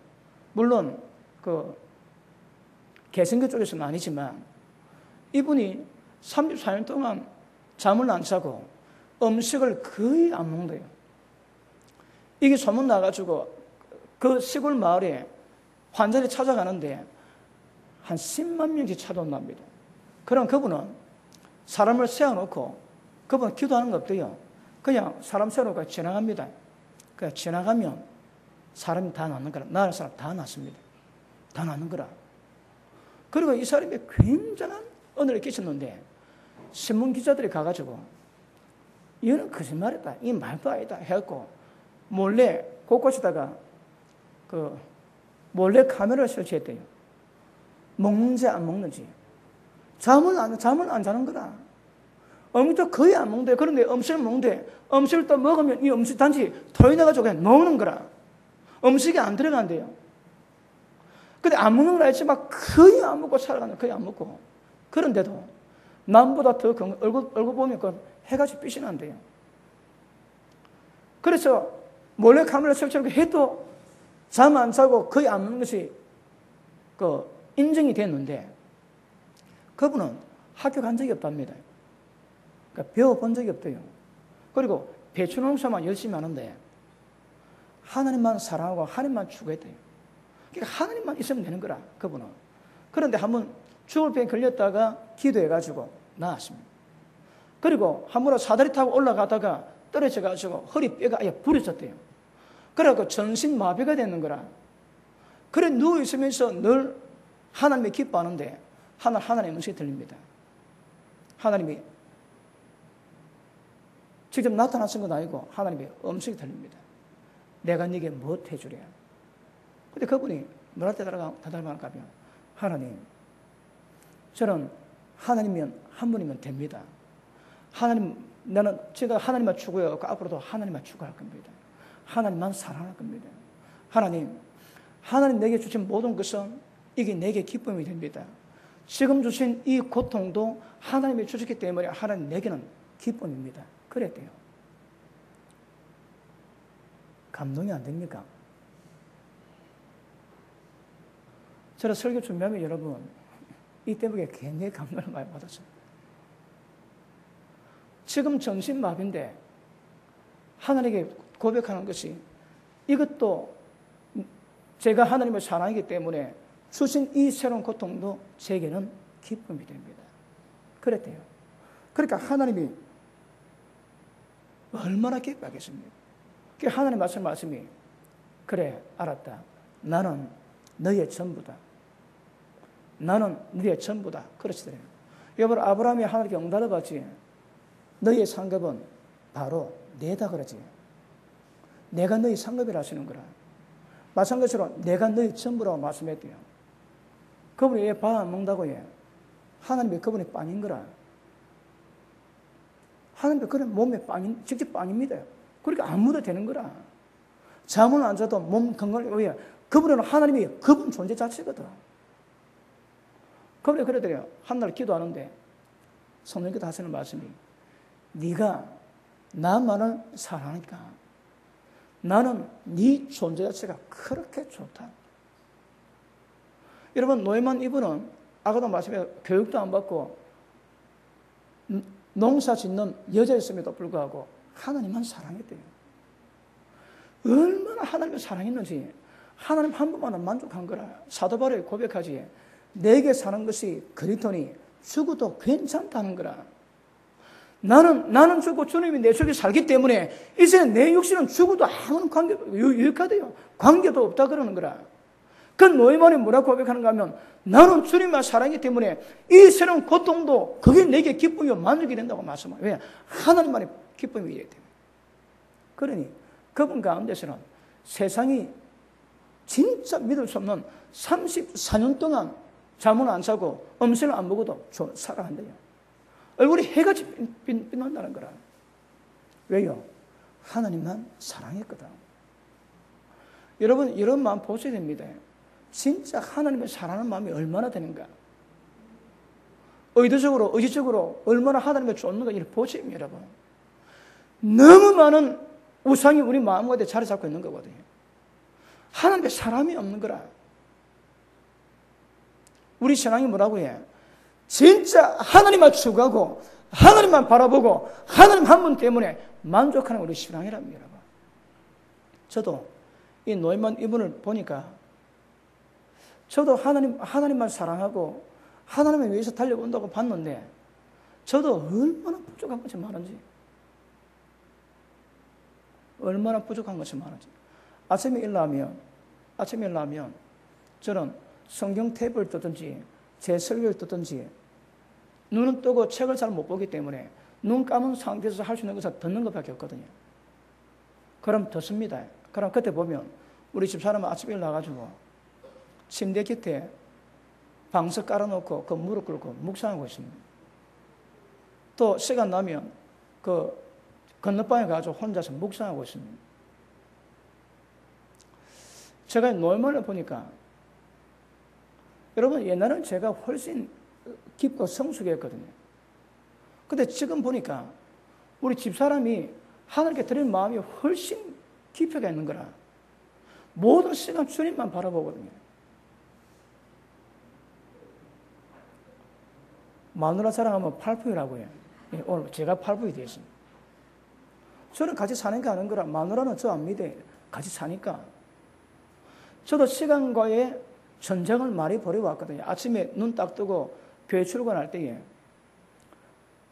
Speaker 1: 물론 그 개신교 쪽에서는 아니지만 이분이 34년 동안 잠을 안 자고 음식을 거의 안 먹는데요. 이게 소문 나가지고 그 시골 마을에 환자들이 찾아가는데 한 10만 명씩 찾아온답니다. 그럼 그분은 사람을 세워놓고 그분은 기도하는 거 없대요. 그냥 사람 세워놓고 지나갑니다. 그냥 지나가면 사람이 다 낫는 거라. 나을 사람 다 낫습니다. 다 낫는 거라. 그리고 이 사람이 굉장한 은혜를 끼쳤는데 신문 기자들이 가가지고 이거는 거짓말이다. 이 말도 아니다. 해갖고 몰래 곳곳에다가 그 몰래 카메라를 설치했대요. 먹는지 안 먹는지. 잠을 안 자는 거라. 음식도 거의 안 먹는데, 그런데 음식을 먹는데, 음식을 또 먹으면 이 음식 단지 토해내가지고 그냥 넣는 거라. 음식이 안 들어간대요. 근데 안 먹는 걸 알지만 거의 안 먹고 살아가는, 거의 안 먹고. 그런데도 남보다 더 얼굴 보면 그 해가 빛이 난대요. 그래서 몰래 카메라 설치하고 해도 잠 안 자고 거의 안 먹는 것이 그 인정이 됐는데, 그분은 학교 간 적이 없답니다. 그러니까 배워본 적이 없대요. 그리고 배추 농사만 열심히 하는데 하나님만 사랑하고 하나님만 추구했대요. 그러니까 하나님만 있으면 되는 거라, 그분은. 그런데 한번 죽을 병에 걸렸다가 기도해가지고 나았습니다. 그리고 한 번 사다리 타고 올라가다가 떨어져가지고 허리뼈가 아예 부러졌대요. 그래갖고 전신 마비가 되는 거라. 그래 누워있으면서 늘 하나님이 기뻐하는데 하나님의 음식이 들립니다. 하나님이 직접 나타나신 건 아니고 하나님의 음식이 들립니다. 내가 네게 무엇 해주랴. 근데 그분이 뭐라 대답할까 하면, 하나님, 저는 하나님이면 한 분이면 됩니다. 제가 하나님만 추구해서 앞으로도 하나님만 추구할 겁니다. 하나님만 사랑할 겁니다. 하나님 내게 주신 모든 것은 이게 내게 기쁨이 됩니다. 지금 주신 이 고통도 하나님이 주셨기 때문에 하나님 내게는 기쁨입니다. 그랬대요. 감동이 안 됩니까? 저는 설교 준비하면 여러분 이 때문에 굉장히 감동을 많이 받았어요. 지금 전신마비인데 하나님께 고백하는 것이 이것도 제가 하나님을 사랑하기 때문에 주신 이 새로운 고통도 제게는 기쁨이 됩니다. 그랬대요. 그러니까 하나님이 얼마나 기뻐하겠습니까? 하나님 말씀이 그래 알았다. 나는 너의 전부다. 나는 너의 전부다. 그러시더래요. 여러분 아브라함이 하나님께 응답을 받지. 너의 상급은 바로 내다 그러지. 내가 너의 상급이라 하시는 거라. 마찬가지로 내가 너의 전부라고 말씀했대요. 그분이 왜 밥 안 먹는다고 해? 하나님이 그분이 빵인 거라. 하나님이 그런 몸에 빵인, 직접 빵입니다. 그러니까 안 묻어도 되는 거라. 잠은 안 자도 몸 건강을 왜? 그분은 하나님이 그분 존재 자체거든. 그분이 그러더래요. 한날 기도하는데 성령께서 하시는 말씀이 네가 나만을 사랑하니까 나는 네 존재 자체가 그렇게 좋다. 여러분 노에만 이분은 아까도 말씀해 교육도 안 받고 농사 짓는 여자였음에도 불구하고 하나님만 사랑했대요. 얼마나 하나님을 사랑했는지 하나님 한 번만은 만족한 거라. 사도 바울이 고백하지. 내게 사는 것이 그리스도니 죽어도 괜찮다는 거라. 나는 죽고 주님이 내 속에 살기 때문에 이제 내 육신은 죽어도 아무런 유익하대요. 관계도 없다 그러는 거라. 그 노예만이 뭐라고 고백하는가 하면 나는 주님만 사랑하기 때문에 이 새로운 고통도 그게 내게 기쁨이요 만족이 된다고 말씀해요. 왜? 하나님만의 기쁨이 있기 때문에. 그러니 그분 가운데서는 세상이 진짜 믿을 수 없는 34년 동안 잠은 안 자고 음식을 안 먹어도 살아간대요. 얼굴이 해같이 빛난다는 거라. 왜요? 하나님만 사랑했거든. 여러분 이런 마음 보셔야 됩니다. 진짜 하나님을 사랑하는 마음이 얼마나 되는가. 의도적으로 의지적으로 얼마나 하나님을 쫓는가 이렇게 보셔야 됩니다. 여러분. 너무 많은 우상이 우리 마음 가운데 자리 잡고 있는 거거든요. 하나님의 사람이 없는 거라. 우리 신앙이 뭐라고 해? 진짜 하나님만 추구하고 하나님만 바라보고 하나님 한 분 때문에 만족하는 우리 신앙이랍니다. 저도 이 노예만 이분을 보니까 저도 하나님만 사랑하고 하나님을 위해서 달려온다고 봤는데 저도 얼마나 부족한 것이 많은지 아침에 일어나면 저는 성경 탭을 뜨든지 제 설교를 듣든지 눈은 뜨고 책을 잘 못 보기 때문에 눈 감은 상태에서 할 수 있는 것은 듣는 것밖에 없거든요. 그럼 듣습니다. 그럼 그때 보면 우리 집사람은 아침에 일어나가지고 침대 곁에 방석 깔아놓고 그 무릎 꿇고 묵상하고 있습니다. 또 시간 나면 그 건너방에 가서 혼자서 묵상하고 있습니다. 제가 노예만을 보니까 여러분 옛날에는 제가 훨씬 깊고 성숙했거든요. 근데 지금 보니까 우리 집사람이 하나님께 드리는 마음이 훨씬 깊이가 있는 거라. 모든 시간 주님만 바라보거든요. 마누라 사랑하면 팔부이라고 해요. 오늘 제가 팔부이 되었습니다. 저는 같이 사니까 아는 거라. 마누라는 저 안 믿어요. 같이 사니까. 저도 시간과의 전쟁을 많이 벌여왔거든요. 아침에 눈 딱 뜨고 교회 출근할 때에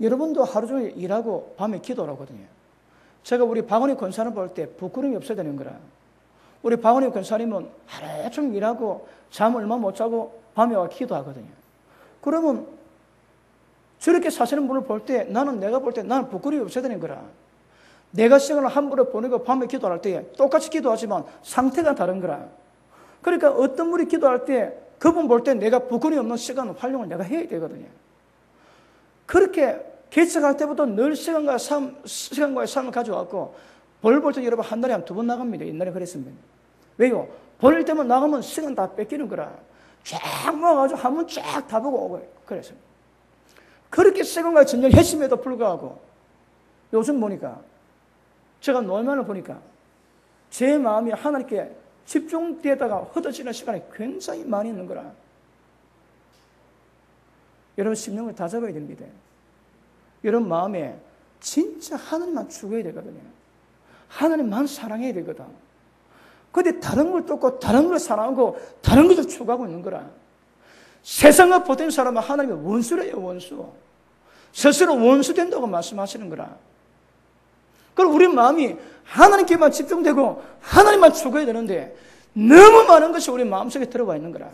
Speaker 1: 여러분도 하루 종일 일하고 밤에 기도를 하거든요. 제가 우리 박원희 권사님 볼 때 부끄러움이 없어야 되는 거라. 우리 박원희 권사님은 하루 종일 일하고 잠을 얼마 못 자고 밤에 와 기도하거든요. 그러면 저렇게 사시는 분을 볼 때 내가 볼 때 나는 부끄러움이 없어야 되는 거라. 내가 시간을 함부로 보내고 밤에 기도할 때 똑같이 기도하지만 상태가 다른 거라. 그러니까 어떤 분이 기도할 때 그분 볼 때 내가 부끄러움이 없는 시간 활용을 내가 해야 되거든요. 그렇게 개척할 때부터 늘 시간과의 삶을 가져왔고 벌 볼 때 여러분 한 달에 한 2번 나갑니다. 옛날에 그랬습니다. 왜요? 벌 때만 나가면 시간 다 뺏기는 거라. 쫙 모아가지고 한 번 쫙 다 보고 오고 그랬습니다. 그렇게 시간과의 전쟁을 했음에도 불구하고 요즘 보니까 제가 노예만을 보니까 제 마음이 하나님께 집중되다가 흩어지는 시간이 굉장히 많이 있는 거라. 여러분 심령을 다 잡아야 됩니다. 여러분 마음에 진짜 하나님만 추구해야 되거든요. 하나님만 사랑해야 되거든. 근데 다른 걸 쫓고 다른 걸 사랑하고 다른 것을 추구하고 있는 거라. 세상과 보던 사람은 하나님의 원수래요. 원수. 스스로 원수 된다고 말씀하시는 거라. 그럼 우리 마음이 하나님께만 집중되고 하나님만 추구해야 되는데 너무 많은 것이 우리 마음속에 들어와 있는 거라.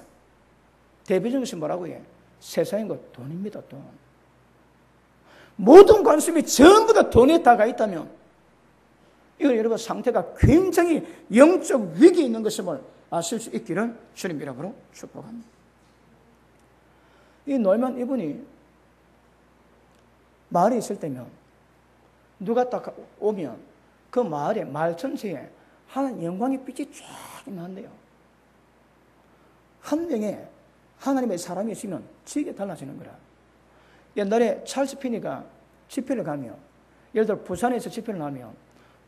Speaker 1: 대표적인 것이 뭐라고 해? 세상인 것 돈입니다. 돈. 모든 관심이 전부 다 돈에 다가 있다면 이건 여러분 상태가 굉장히 영적 위기에 있는 것임을 아실 수 있기를 주님 이름으로 축복합니다. 이 노예만 이분이 마을에 있을 때면 누가 딱 오면 그 마을에 마을 전체에 하나님 영광의 빛이 쫙 나는데요. 한 명의 하나님의 사람이 있으면 지게 달라지는 거라. 옛날에 찰스 피니가 집회를 가면 예를 들어 부산에서 집회를 하면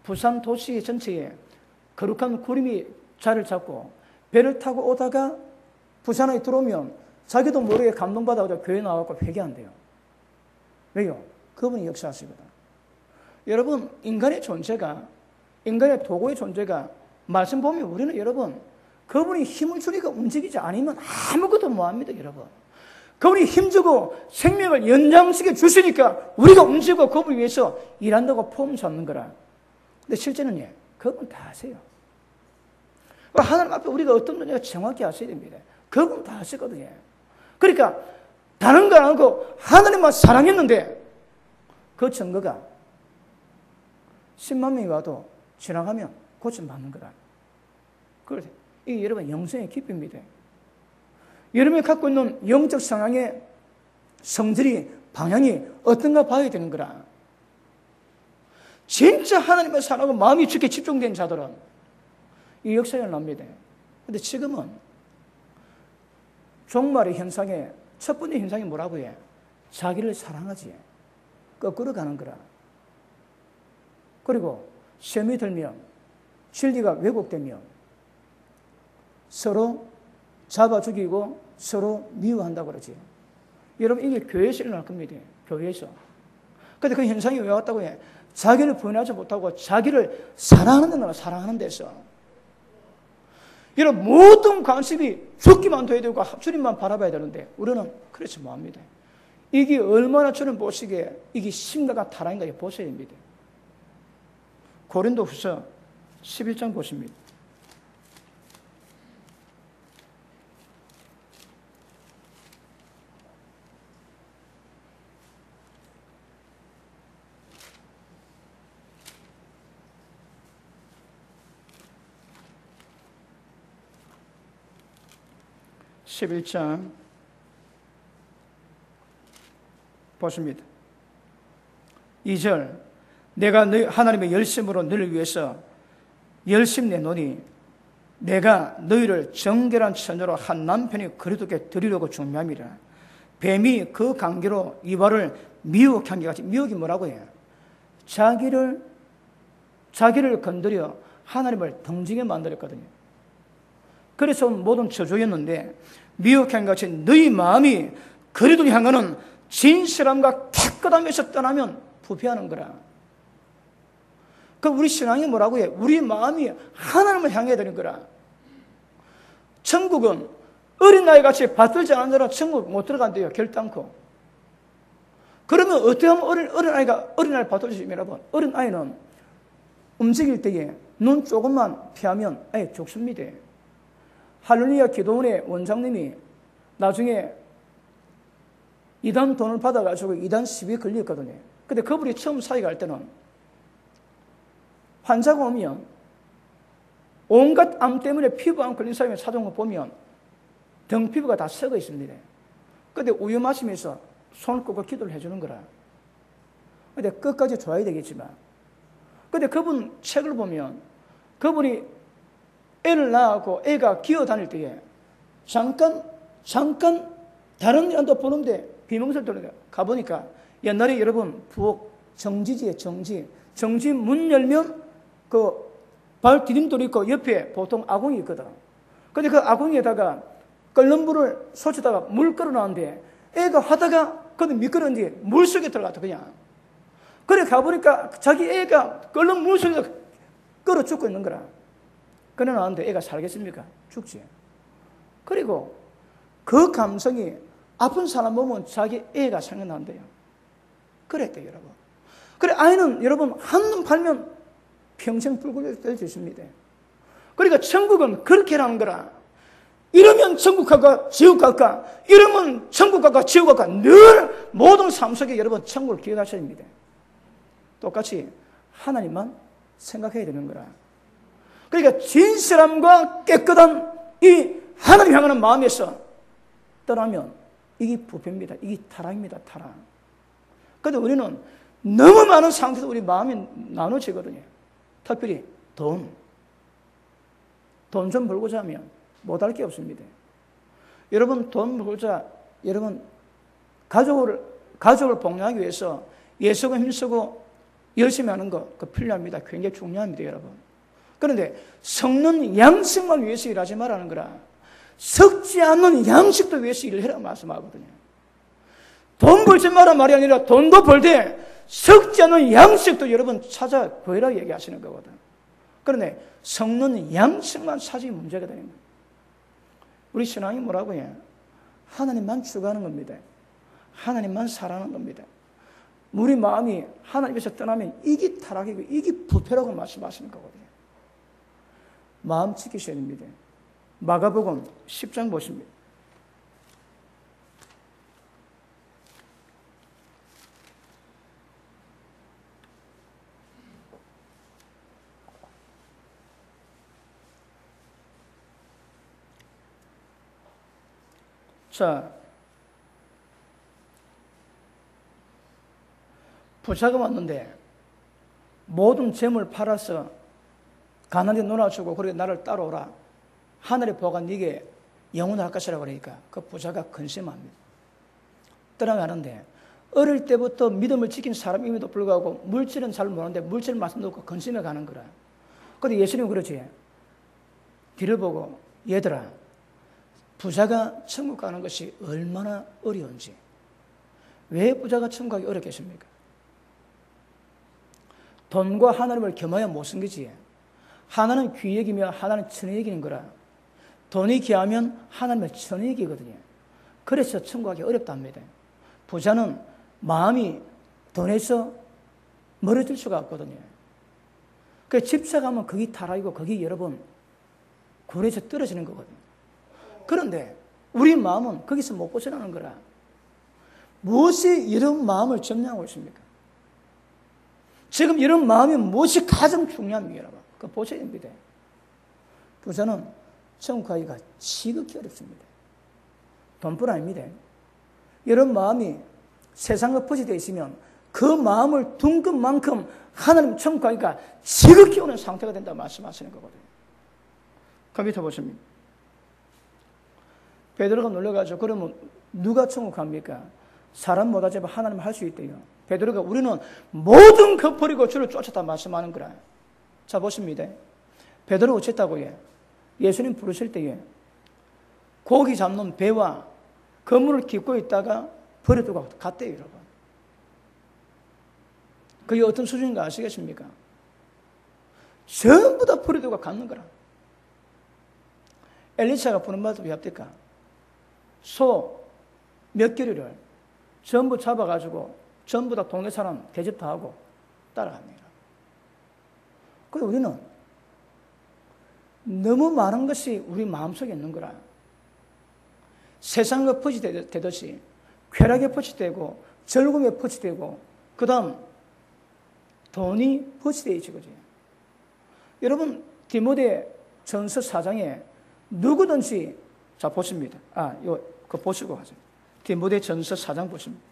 Speaker 1: 부산 도시 전체에 거룩한 구름이 자리를 잡고 배를 타고 오다가 부산에 들어오면 자기도 모르게 감동받아서 교회 나와서 회개한대요. 왜요? 그분이 역사하시거든. 여러분 인간의 존재가 인간의 도구의 존재가 말씀 보면 우리는 여러분 그분이 힘을 주니까 움직이지 않으면 아무것도 못합니다. 여러분 그분이 힘주고 생명을 연장시켜 주시니까 우리가 움직이고 그분을 위해서 일한다고 폼 잡는 거라. 근데 실제는 그분 다 아세요. 하나님 앞에 우리가 어떤 분인가 정확히 아셔야 됩니다. 그분 다 아시거든요. 그러니까 다른 거 안 하고 하나님만 사랑했는데 그 증거가 10만 명이 와도 지나가면 고침받는 거라. 그래서 이게 여러분 영성의 깊이입니다. 여러분이 갖고 있는 영적 성향의 성질이 방향이 어떤가 봐야 되는 거라. 진짜 하나님을 사랑하고 마음이 죽게 집중된 자들은 이 역사에 납니다. 그런데 지금은 종말의 현상에 첫 번째 현상이 뭐라고 해? 자기를 사랑하지. 거꾸로 가는 거라. 그리고 시험이 들면 진리가 왜곡되면 서로 잡아 죽이고 서로 미워한다고 그러지. 여러분 이게 교회에서 일어날 겁니다. 교회에서. 그런데 그 현상이 왜 왔다고 해? 자기를 부인하지 못하고 자기를 사랑하는 데나 사랑하는 데서. 여러분 모든 관심이 죽기만 둬야 되고 주님만 바라봐야 되는데 우리는 그렇지 못합니다. 이게 얼마나 주님 보시기에 이게 심각한 타락인가 보셔야 됩니다. 고린도후서 11장 보십니다. 보십니다. 2절 내가 하나님의 열심으로 너를 위해서 열심 내노니 내가 너희를 정결한 처녀로 한 남편이 그리스도께 드리려고 준비함이라. 뱀이 그 관계로 이발을 미혹한 게 같이. 미혹이 뭐라고 해요? 자기를 건드려 하나님을 덩지게 만들었거든요. 그래서 모든 저주였는데 미혹한 같이 너희 마음이 그리스도를 향하는 진실함과 깨끗함에서 떠나면 부패하는 거라. 그 우리 신앙이 뭐라고 해? 우리 마음이 하나님을 향해야 되는 거라. 천국은 어린아이같이 받들지 않은 자는 천국 못 들어간대요. 결단코. 그러면 어떻게 하면 어린아이가 어린아이를 받들 수 있냐면 여러분, 어린아이는 움직일 때에 눈 조금만 피하면 아예 죽습니다. 할렐루야 기도원의 원장님이 나중에 이단 돈을 받아가지고 이단 시비에 걸렸거든요. 근데 그분이 처음 사회 갈 때는 환자가 오면 온갖 암 때문에 피부암 걸린 사람이 사정을 보면 등 피부가 다 썩어 있습니다. 근데 우유 마시면서 손을 꺾고 기도를 해주는 거라. 근데 끝까지 줘야 되겠지만 근데 그분 책을 보면 그분이 애를 낳고 애가 기어다닐 때에 잠깐 다른 일도 보는데 비명소리 들리는데 가보니까 옛날에 여러분 부엌 정지지에 정지 문 열면 그 발 디딤돌이 있고 옆에 보통 아궁이 있거든. 근데 그 아궁이에다가 끓는 물을 쏟치다가 물 끓어나는데 애가 하다가 그도 미끄러운지 물 속에 들어갔다 그냥. 그래 가보니까 자기 애가 끓는 물 속에서 끓어 죽고 있는 거라. 그래 나왔는데 애가 살겠습니까? 죽지. 그리고 그 감성이 아픈 사람 보면 자기 애가 생각난대요. 그랬대요, 여러분. 그래, 아이는 여러분, 한눈 팔면 평생 불구를 뗄 수 있습니다. 그러니까 천국은 그렇게 하는 거라. 이러면 천국 갈까, 지옥 갈까? 이러면 천국 갈까, 지옥 갈까? 늘 모든 삶 속에 여러분, 천국을 기억하셔야 됩니다. 똑같이 하나님만 생각해야 되는 거라. 그러니까 진실함과 깨끗한 이 하나님 향하는 마음에서 떠나면 이게 부패입니다. 이게 타락입니다. 타락. 그런데 우리는 너무 많은 상태에서 우리 마음이 나눠지거든요. 특별히 돈 좀 벌고자 하면 못할 게 없습니다. 여러분 돈 벌고자 여러분 가족을 복양하기 위해서 예수가 힘쓰고 열심히 하는 거 그 필요합니다. 굉장히 중요합니다, 여러분. 그런데 썩는 양식만 위해서 일하지 말라는 거라. 썩지 않는 양식도 위해서 일을 해라고 말씀하거든요. 돈 벌지 마라 말이 아니라 돈도 벌되 썩지 않는 양식도 여러분 찾아 보이라고 얘기하시는 거거든. 그런데 썩는 양식만 찾으면 문제가 되는 거예요. 우리 신앙이 뭐라고 해? 하나님만 추구하는 겁니다. 하나님만 사랑하는 겁니다. 우리 마음이 하나님께서 떠나면 이게 타락이고 이게 부패라고 말씀하시는 거거든요. 마음 지키셔야 됩니다. 마가복음 10장 보십니다. 자, 부자가 왔는데 모든 재물 팔아서 가난에 놀아주고 그렇게 나를 따라오라. 하늘의 보가 네게 영원할 것이라고 그러니까 그 부자가 근심합니다. 떠나가는데 어릴 때부터 믿음을 지킨 사람임에도 불구하고 물질은 잘 모르는데 물질 말씀 듣고 근심해 가는 거라. 그런데 예수님은 그러지. 뒤를 보고 얘들아, 부자가 천국 가는 것이 얼마나 어려운지. 왜 부자가 천국 가기 어렵겠습니까? 돈과 하나님을 겸하여 못 쓴 거지. 하나는 귀여기며 하나는 천여기는 거라. 돈이 귀하면 하나님은 천여기거든요. 그래서 천국 가기 어렵답니다. 부자는 마음이 돈에서 멀어질 수가 없거든요. 그 집착하면 거기 타락이고 거기 여러분 굴에서 떨어지는 거거든요. 그런데 우리 마음은 거기서 못 벗어나는 거라. 무엇이 이런 마음을 점령하고 있습니까? 지금 이런 마음이 무엇이 가장 중요합니까? 그거 보셔야 됩니다. 부자는 천국 가기가 지극히 어렵습니다. 돈뿐 아닙니다. 이런 마음이 세상과 퍼지되어 있으면 그 마음을 둔 것만큼 하나님 천국 가기가 지극히 오는 상태가 된다고 말씀하시는 거거든요. 그 밑에 보십니다. 베드로가 놀라가지고 그러면 누가 천국 갑니까? 사람 못하지만 하나님 할 수 있대요. 베드로가 우리는 모든 것 버리고 주를 쫓았다 말씀하는 거라. 자 보십니다. 베드로가 어쨌다고요? 예수님 부르실 때에 고기 잡는 배와 그물을 깃고 있다가 버려두고 갔대요, 여러분. 그게 어떤 수준인가 아시겠습니까? 전부 다 버려두고 갔는 거라. 엘리사가 부름받아도 왜 합니까? 소 몇 개를 전부 잡아가지고 전부 다 동네 사람 대접 다 하고 따라갑니다. 그런데 우리는 너무 많은 것이 우리 마음속에 있는 거라. 세상과 퍼지되듯이 쾌락에 퍼지되고 즐거움에 퍼지되고 그 다음 돈이 퍼지되어 있지. 여러분 디모데 전서 4장에 누구든지 자 보십니다. 그거 보시고 가세요. 디모데 전서 4장 보십니다.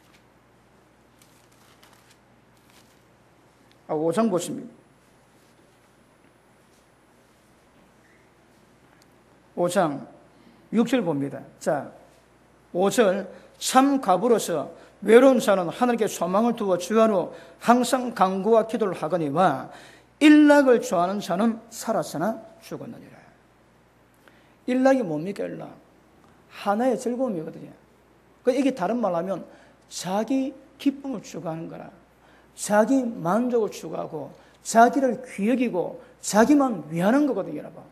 Speaker 1: 5장 보십니다. 5장 6절 봅니다. 자, 5절 참 갑으로서 외로운 자는 하늘께 소망을 두어 주야로 항상 간구와 기도를 하거니와 일락을 좋아하는 자는 살았으나 죽었느니라. 일락이 뭡니까? 일락 하나의 즐거움이거든요. 이게 다른 말로 하면 자기 기쁨을 추구하는 거라. 자기 만족을 추구하고 자기를 귀여기고 자기만 위하는 거거든요, 여러분.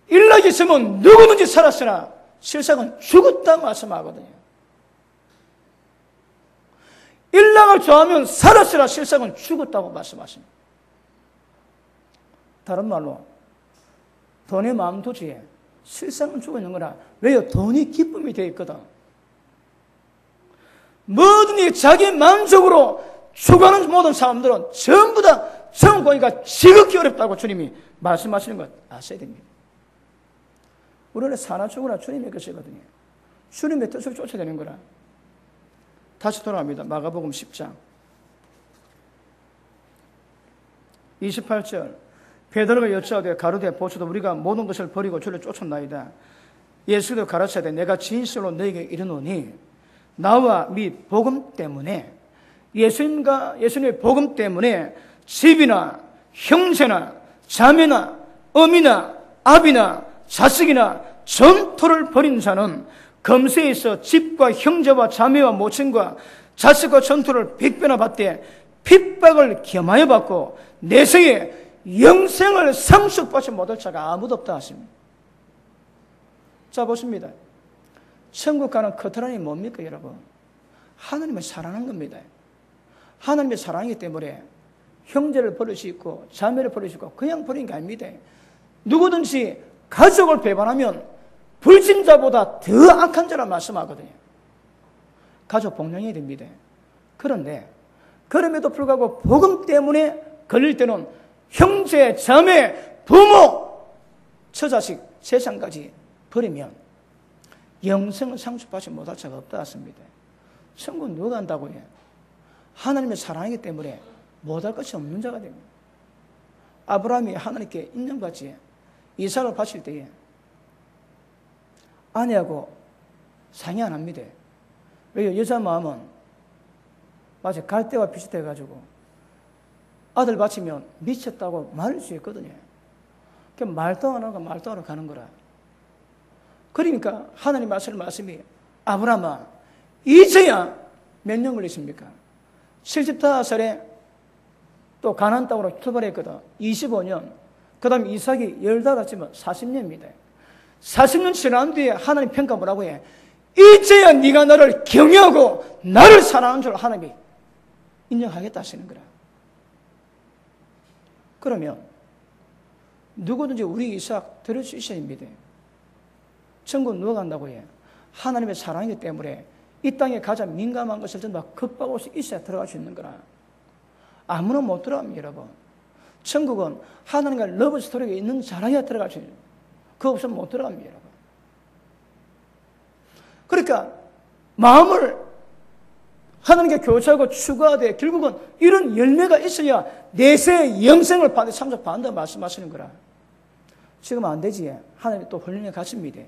Speaker 1: 일락이 있으면 누구든지 살았으나 실상은 죽었다 말씀하거든요. 일락을 좋아하면 살았으나 실상은 죽었다고 말씀하십니다. 다른 말로 돈의 마음 도지에 실상은 죽어 있는 거라. 왜요? 돈이 기쁨이 되어 있거든. 뭐든지 자기 만족으로 추구하는 모든 사람들은 전부 다 천국 가기가 지극히 어렵다고 주님이 말씀하시는 것 아셔야 됩니다. 우리는 사나 죽으나 주님의 것이거든요. 주님의 뜻을 쫓아야 되는 거라. 다시 돌아갑니다. 마가복음 10장 28절 베드로가 여짜오되 가로되 보초도 우리가 모든 것을 버리고 주를 쫓았나이다. 예수도 가르치되 내가 진실로 너에게 이르노니 나와 및 복음 때문에 예수님의 복음 때문에 집이나 형제나 자매나 어미나 아비나 자식이나 전토를 벌인 자는 검세에서 집과 형제와 자매와 모친과 자식과 전토를 100배나 받되 핍박을 겸하여 받고 내생에 영생을 상속받지 못할 자가 아무도 없다 하십니다. 자 보십니다. 천국 가는 커트라인이 뭡니까, 여러분? 하나님을 사랑하는 겁니다. 하나님의 사랑이기 때문에 형제를 버릴 수 있고 자매를 버릴 수 있고 그냥 버리는 게 아닙니다. 누구든지 가족을 배반하면 불신자보다 더 악한 자라 말씀하거든요. 가족 복령해야 됩니다. 그런데 그럼에도 불구하고 복음 때문에 걸릴 때는 형제, 자매, 부모, 처자식, 세상까지 버리면 영생을 상속받지 못할 자가 없다 했습니다. 천국 누가 간다고 해요? 하나님의 사랑이기 때문에 못할 것이 없는 자가 됩니다. 아브라함이 하나님께 인정받지 이삭을 바칠 때에 아내하고 상의 안 합니다. 왜요? 여자 마음은 마치 갈대와 비슷해가지고 아들 바치면 미쳤다고 말할 수 있거든요. 말도 안 하고 말도 안 하고 가는 거라. 그러니까 하나님 말씀이 아브라함아 이제야 몇 년 걸렸습니까? 75살에 또 가나안 땅으로 출발했거든. 25년. 그 다음에 이삭이 15쯤은 40년입니다. 40년 지난 뒤에 하나님 평가 뭐라고 해? 이제야 네가 나를 경외하고 나를 사랑하는 줄 하나님이 인정하겠다 하시는 거라. 그러면 누구든지 우리 이삭 들을 수 있어야 합니다. 천국 누가 간다고 해? 하나님의 사랑이기 때문에 이 땅에 가장 민감한 것을 전부 겁박을 수 있어야 들어갈 수 있는 거라. 아무나 못 들어갑니다, 여러분. 천국은 하나님과 러브 스토리가 있는 자라야 들어갈 수 있는 거예요. 그거 없으면 못 들어갑니다, 여러분. 그러니까 마음을 하나님께 교제하고 추구하되 결국은 이런 열매가 있어야 내세의 영생을 반드시 참석받는다 말씀하시는 거라. 지금 안 되지. 하나님이 또 훈련에 가십니다.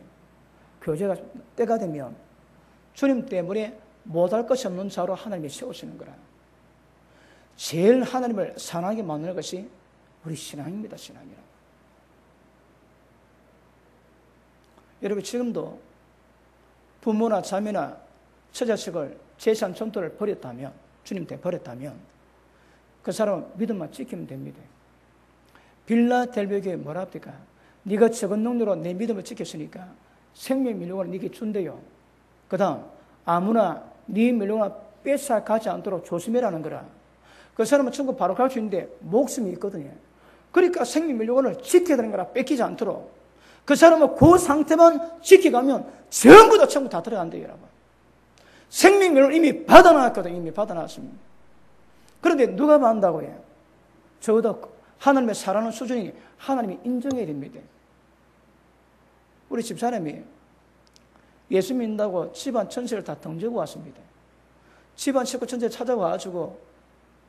Speaker 1: 교제가 때가 되면 주님 때문에 못할 것이 없는 자로 하나님이 세우시는 거라. 제일 하나님을 사랑하게 만드는 것이 우리 신앙입니다. 신앙이라. 여러분 지금도 부모나 자매나 처자식을 재산 전토를 버렸다면 주님 때 버렸다면 그 사람은 믿음만 지키면 됩니다. 빌라델비아에 뭐라 합니까? 네가 적은 능력으로 내 믿음을 지켰으니까 생명 밀려고는 네게 준대요. 그 다음 아무나 네 밀려고는 뺏어가지 않도록 조심해라는 거라. 그 사람은 천국 바로 갈 수 있는데 목숨이 있거든요. 그러니까 생명 밀려고는 지켜야 되는 거라. 뺏기지 않도록. 그 사람은 그 상태만 지켜가면 전부 다 천국 다 들어간대요, 여러분. 생명 밀려고는 이미 받아놨거든요. 이미 받아놨습니다. 그런데 누가 받는다고 해요? 적어도 하나님의 사랑하는 수준이 하나님이 인정해야 됩니다. 우리 집사람이 예수 믿는다고 집안 전체를 다 덩지고 왔습니다. 집안 식구 전체 찾아와가지고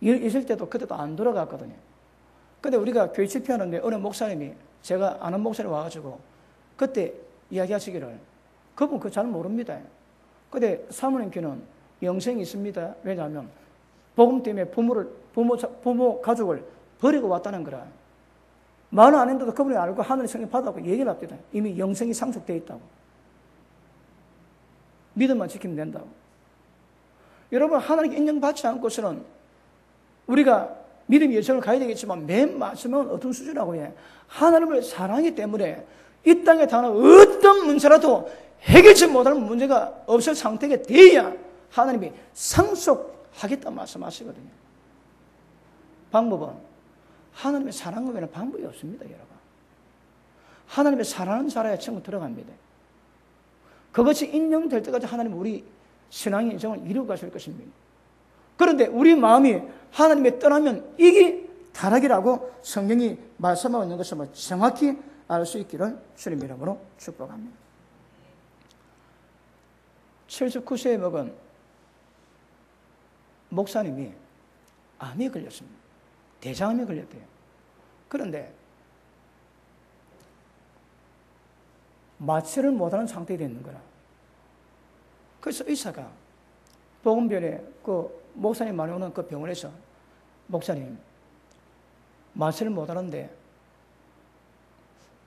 Speaker 1: 있을 때도 그때도 안 돌아갔거든요. 근데 우리가 교회 집회하는데 어느 목사님이 제가 아는 목사님 와가지고 그때 이야기하시기를 그분 그거 잘 모릅니다. 근데 사모님께는 영생이 있습니다. 왜냐하면 복음 때문에 부모 가족을 버리고 왔다는 거라. 말은 안 했는데도 그분이 알고 하늘의 성령 받았고 얘기를 합니다. 이미 영생이 상속되어 있다고. 믿음만 지키면 된다고. 여러분 하나님께 인정받지 않고서는 우리가 믿음의 여정을 가야 되겠지만 맨 마지막은 어떤 수준이라고 해? 하나님을 사랑하기 때문에 이 땅에 닿는 어떤 문제라도 해결치 못할 문제가 없을 상태가 돼야 하나님이 상속하겠다 말씀하시거든요. 방법은 하나님의 사랑과 외에는 방법이 없습니다, 여러분. 하나님의 사랑하는 자라야 천국 들어갑니다. 그것이 인정될 때까지 하나님 우리 신앙의 인정을 이루고 가실 것입니다. 그런데 우리 마음이 하나님의 떠나면 이게 타락이라고 성경이 말씀하고 있는 것을 정확히 알 수 있기를 주님 이름으로 축복합니다. 79세에 먹은 목사님이 암에 걸렸습니다. 대장암에 걸렸대요. 그런데 마취를 못하는 상태에 있는 거라. 그래서 의사가 보건별에 그 목사님 많이 오는 그 병원에서 목사님 마취를 못하는데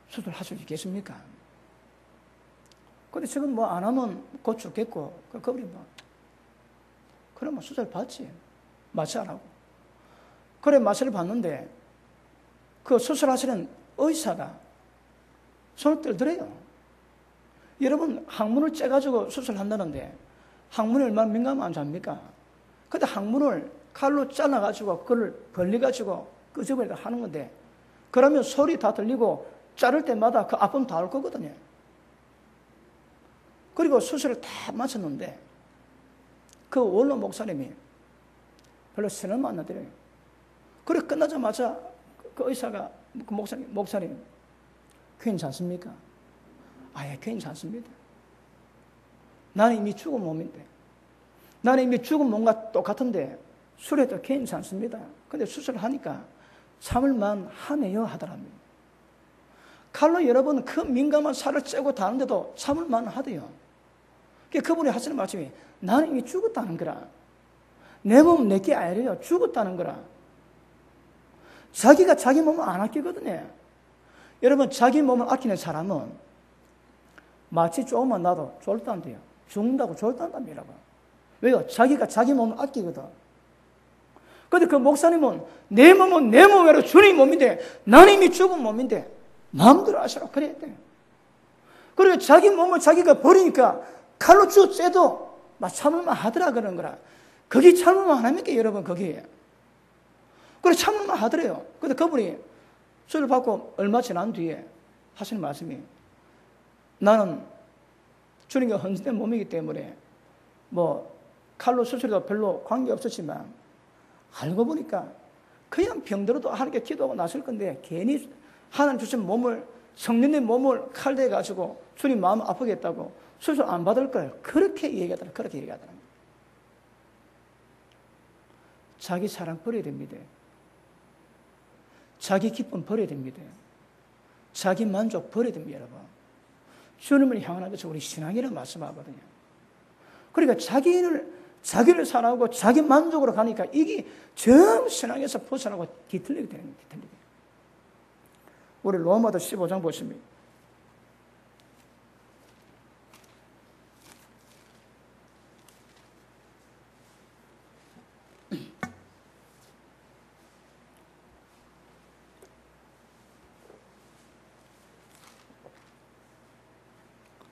Speaker 1: 수술할 수 있겠습니까? 근데 지금 뭐 안 하면 곧 죽겠고 그분이 뭐 그러면 수술 받지 마취 안 하고. 그래 마취를 받는데 그 수술하시는 의사가 손을 떨더래요. 여러분 항문을 째가지고 수술한다는데 항문이 얼마나 민감하면 안 잡니까? 근데 항문을 칼로 잘라가지고 그걸 벌려가지고 끄집어내다 하는 건데 그러면 소리 다 들리고 자를 때마다 그 아픔 다 올 거거든요. 그리고 수술을 다 마쳤는데 그 원로 목사님이 별로 신을 안 나더래요. 그래 끝나자마자 그 의사가 그 목사님 괜찮습니까? 아예 괜찮습니다. 나는 이미 죽은 몸인데 나는 이미 죽은 몸과 똑같은데 술에도 괜찮습니다. 근데 수술을 하니까 참을만 하네요 하더랍니다. 칼로 여러분 그 민감한 살을 째고 다는데도 참을만 하대요. 그분이 하시는 말씀이 나는 이미 죽었다는 거라. 내 몸은 내게 아니래요. 죽었다는 거라. 자기가 자기 몸을 안 아끼거든요. 여러분 자기 몸을 아끼는 사람은 마치 조금만 나도 졸단돼요. 죽는다고 졸단답니다. 왜요? 자기가 자기 몸을 아끼거든. 그런데 그 목사님은 내 몸은 내 몸으로 주님 몸인데 나는 이미 죽은 몸인데 마음대로 하시라 그랬대요. 그리고 자기 몸을 자기가 버리니까 칼로 쭉 째도 막 참을만 하더라 그런 거라. 거기 참을만 안 합니까 여러분 거기에. 그래 참을만 하더래요. 근데 그분이 수술 받고 얼마 지난 뒤에 하시는 말씀이 나는 주님과 헌신된 몸이기 때문에 뭐 칼로 수술도 별로 관계없었지만 알고 보니까 그냥 병들어도 하나님께 기도하고 나설 건데 괜히 하나님 주신 몸을 성령의 몸을 칼대 가지고 주님 마음 아프게 했다고 수술 안 받을 거예요. 그렇게 얘기하더라. 그렇게 얘기하더라. 자기 사랑 버려야 됩니다. 자기 기쁨 버려야 됩니다. 자기 만족 버려야 됩니다, 여러분. 주님을 향하는 것이 우리 신앙이라는 말씀하거든요. 그러니까 자기를 사랑하고 자기 만족으로 가니까 이게 정 신앙에서 벗어나고 뒤틀리게 되는 거예요. 뒤틀리게. 우리 로마서 15장 보시면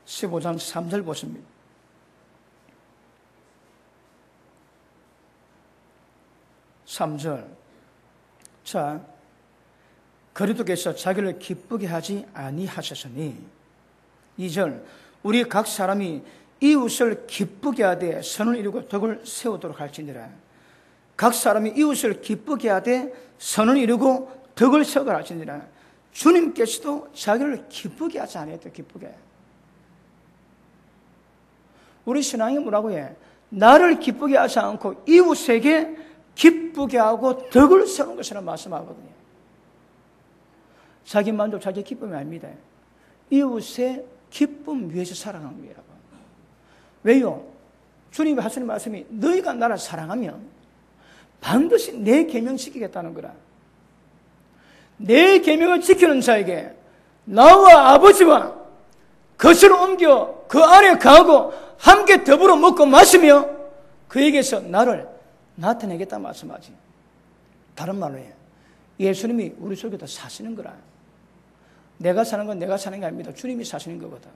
Speaker 1: 15장 3절 보십니다. 자, 그리스도께서 자기를 기쁘게 하지 아니하셨으니 2절 우리 각 사람이 이웃을 기쁘게 하되 선을 이루고 덕을 세우도록 할지니라. 각 사람이 이웃을 기쁘게 하되 선을 이루고 덕을 세우도록 할지니라. 주님께서도 자기를 기쁘게 하지 아니했대요. 기쁘게. 우리 신앙이 뭐라고 해? 나를 기쁘게 하지 않고 이웃에게 기쁘게 하고 덕을 세우는 것이라는 말씀하거든요. 자기 만족, 자기 기쁨이 아닙니다. 이웃의 기쁨 위해서 살아가는 거예요. 왜요? 주님이 하시는 말씀이 너희가 나를 사랑하면 반드시 내 계명 지키겠다는 거라. 내 계명을 지키는 자에게 나와 아버지와 것을 옮겨 그 안에 가고 함께 더불어 먹고 마시며 그에게서 나를 나타내겠다 말씀하지. 다른 말로 해. 예수님이 우리 속에다 사시는 거라. 내가 사는 건 내가 사는 게 아닙니다. 주님이 사시는 거거든.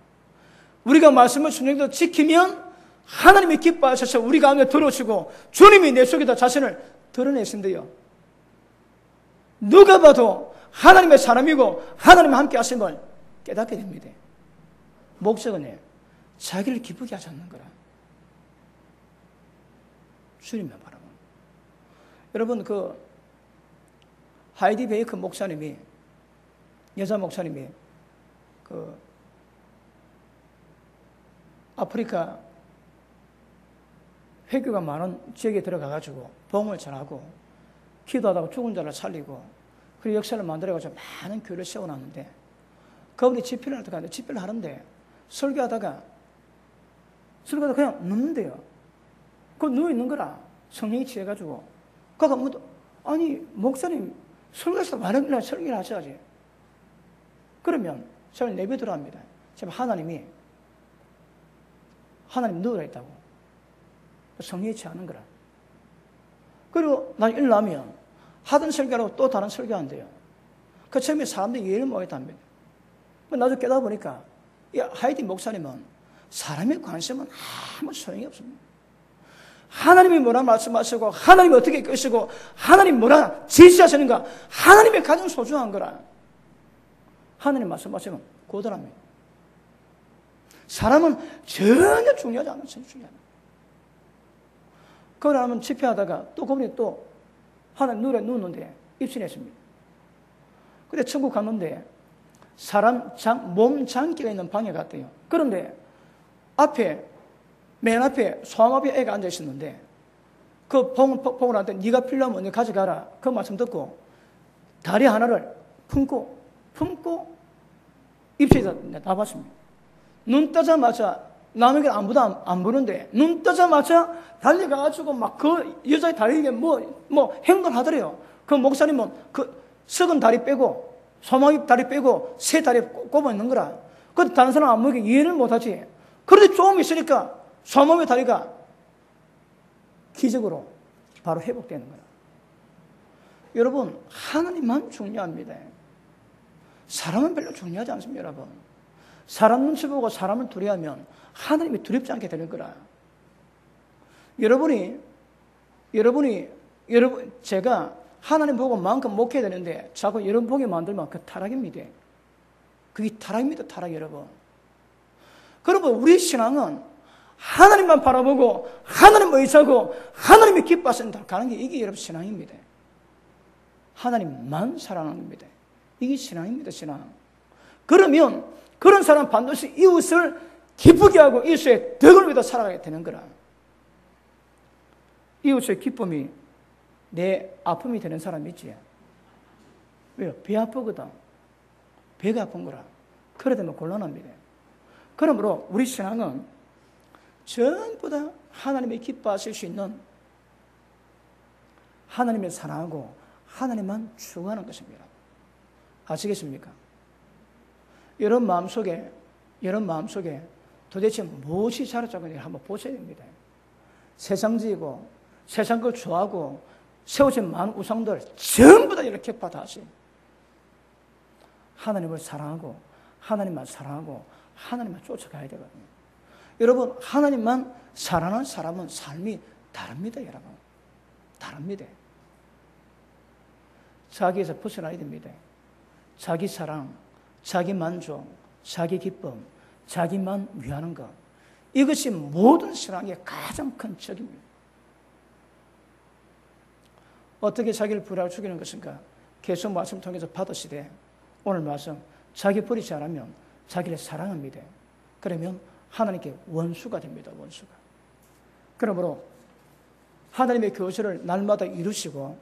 Speaker 1: 우리가 말씀을 순종해서 지키면 하나님이 기뻐하셔서 우리 가운데 들어오시고 주님이 내 속에다 자신을 드러내신대요. 누가 봐도 하나님의 사람이고 하나님과 함께 하심을 깨닫게 됩니다. 목적은 자기를 기쁘게 하지 않는 거라. 주님만 바라보는. 여러분 그 하이디 베이커 목사님이 여자 목사님이 그 아프리카 회교가 많은 지역에 들어가가지고 복음을 전하고 기도하다가 죽은 자를 살리고 그리고 역사를 만들어가지고 많은 교회를 세워놨는데 그분이 집회를 하다가 집회를 하는데 설교하다가 그냥 눕는데요. 그 누워있는 거라 성령이 취해가지고 그가 아니 목사님 설교에서 말하기나 설교를 하셔야지. 그러면 저를 내비두라 합니다. 지금 하나님 누워라 있다고. 성령이 취하는 거라. 그리고 나 일나면 하던 설교하고 또 다른 설교한대요. 그 처음에 사람들이 예를 모였답니다. 나중에 깨닫다 보니까 이 하이디 목사님은 사람의 관심은 아무 소용이 없습니다. 하나님이 뭐라 말씀하시고 하나님이 어떻게 끄시고 하나님이 뭐라 지시하시는가, 하나님이 가장 소중한 거라. 하나님 말씀하시면 고들합니다. 사람은 전혀 중요하지 않아요. 전혀 중요하지 않아요. 그걸 하면 집회하다가 또 그분이 또 하나님 눈에 누웠는데 입신했습니다. 근데 천국 갔는데 사람 몸 장기가 있는 방에 갔대요. 그런데 맨 앞에 소아마비 애가 앉아 있었는데 그 봉을 네가 필요하면 네가 가져가라. 그 말씀 듣고 다리 하나를 품고 입술에다 놔봤습니다. 눈 뜨자마자 남에게 아무도 안 보는데 눈 뜨자마자 달려가가지고 막 그 여자의 다리에 뭐 행동하더래요. 그 목사님은 그 썩은 다리 빼고 소망이 다리 빼고 새 다리 꼽아 있는 거라. 그 다른 사람 안 보이게 이해를 못하지. 그런데 조금 있으니까 소망의 다리가 기적으로 바로 회복되는 거야. 여러분, 하나님만 중요합니다. 사람은 별로 중요하지 않습니다, 여러분. 사람 눈치 보고 사람을 두려워하면 하나님이 두렵지 않게 되는 거라. 제가 하나님 보고 마음껏 목해야 되는데 자꾸 여러분 보게 만들면 그 타락입니다. 그게 타락입니다, 타락, 여러분. 그러면 우리 신앙은 하나님만 바라보고 하나님을 의지하고 하나님이 기뻐하신다 가는 게 이게 여러분 신앙입니다. 하나님만 사랑하는 겁니다. 이게 신앙입니다, 신앙. 그러면 그런 사람 반드시 이웃을 기쁘게 하고 이웃의 덕을 위해 살아가게 되는 거라. 이웃의 기쁨이 내 아픔이 되는 사람이 있지. 왜요? 배 아프거든. 배가 아픈 거라. 그래 되면 곤란합니다. 그러므로 우리 신앙은 전부 다 하나님이 기뻐하실 수 있는 하나님을 사랑하고 하나님만 추구하는 것입니다. 아시겠습니까? 여러분 마음속에 도대체 무엇이 자라자고 한번 보셔야 됩니다. 세상지이고 세상 걸 좋아하고 세워진 많은 우상들 전부 다 이렇게 격파다시 하나님을 사랑하고 하나님만 사랑하고 하나님만 쫓아가야 되거든요. 여러분, 하나님만 사랑하는 사람은 삶이 다릅니다, 여러분. 다릅니다. 자기에서 벗어나야 됩니다. 자기 사랑, 자기 만족, 자기 기쁨, 자기만 위하는 것. 이것이 모든 신앙의 가장 큰 적입니다. 어떻게 자기를 부려하고 죽이는 것인가? 계속 말씀 통해서 받으시되 오늘 말씀, 자기 버리지 않으면 자기를 사랑합니다. 그러면 하나님께 원수가 됩니다. 원수가. 그러므로 하나님의 교제를 날마다 이루시고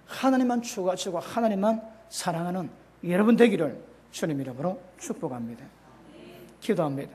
Speaker 1: 하나님만 추구하시고 하나님만 사랑하는 여러분 되기를 주님 이름으로 축복합니다. 기도합니다.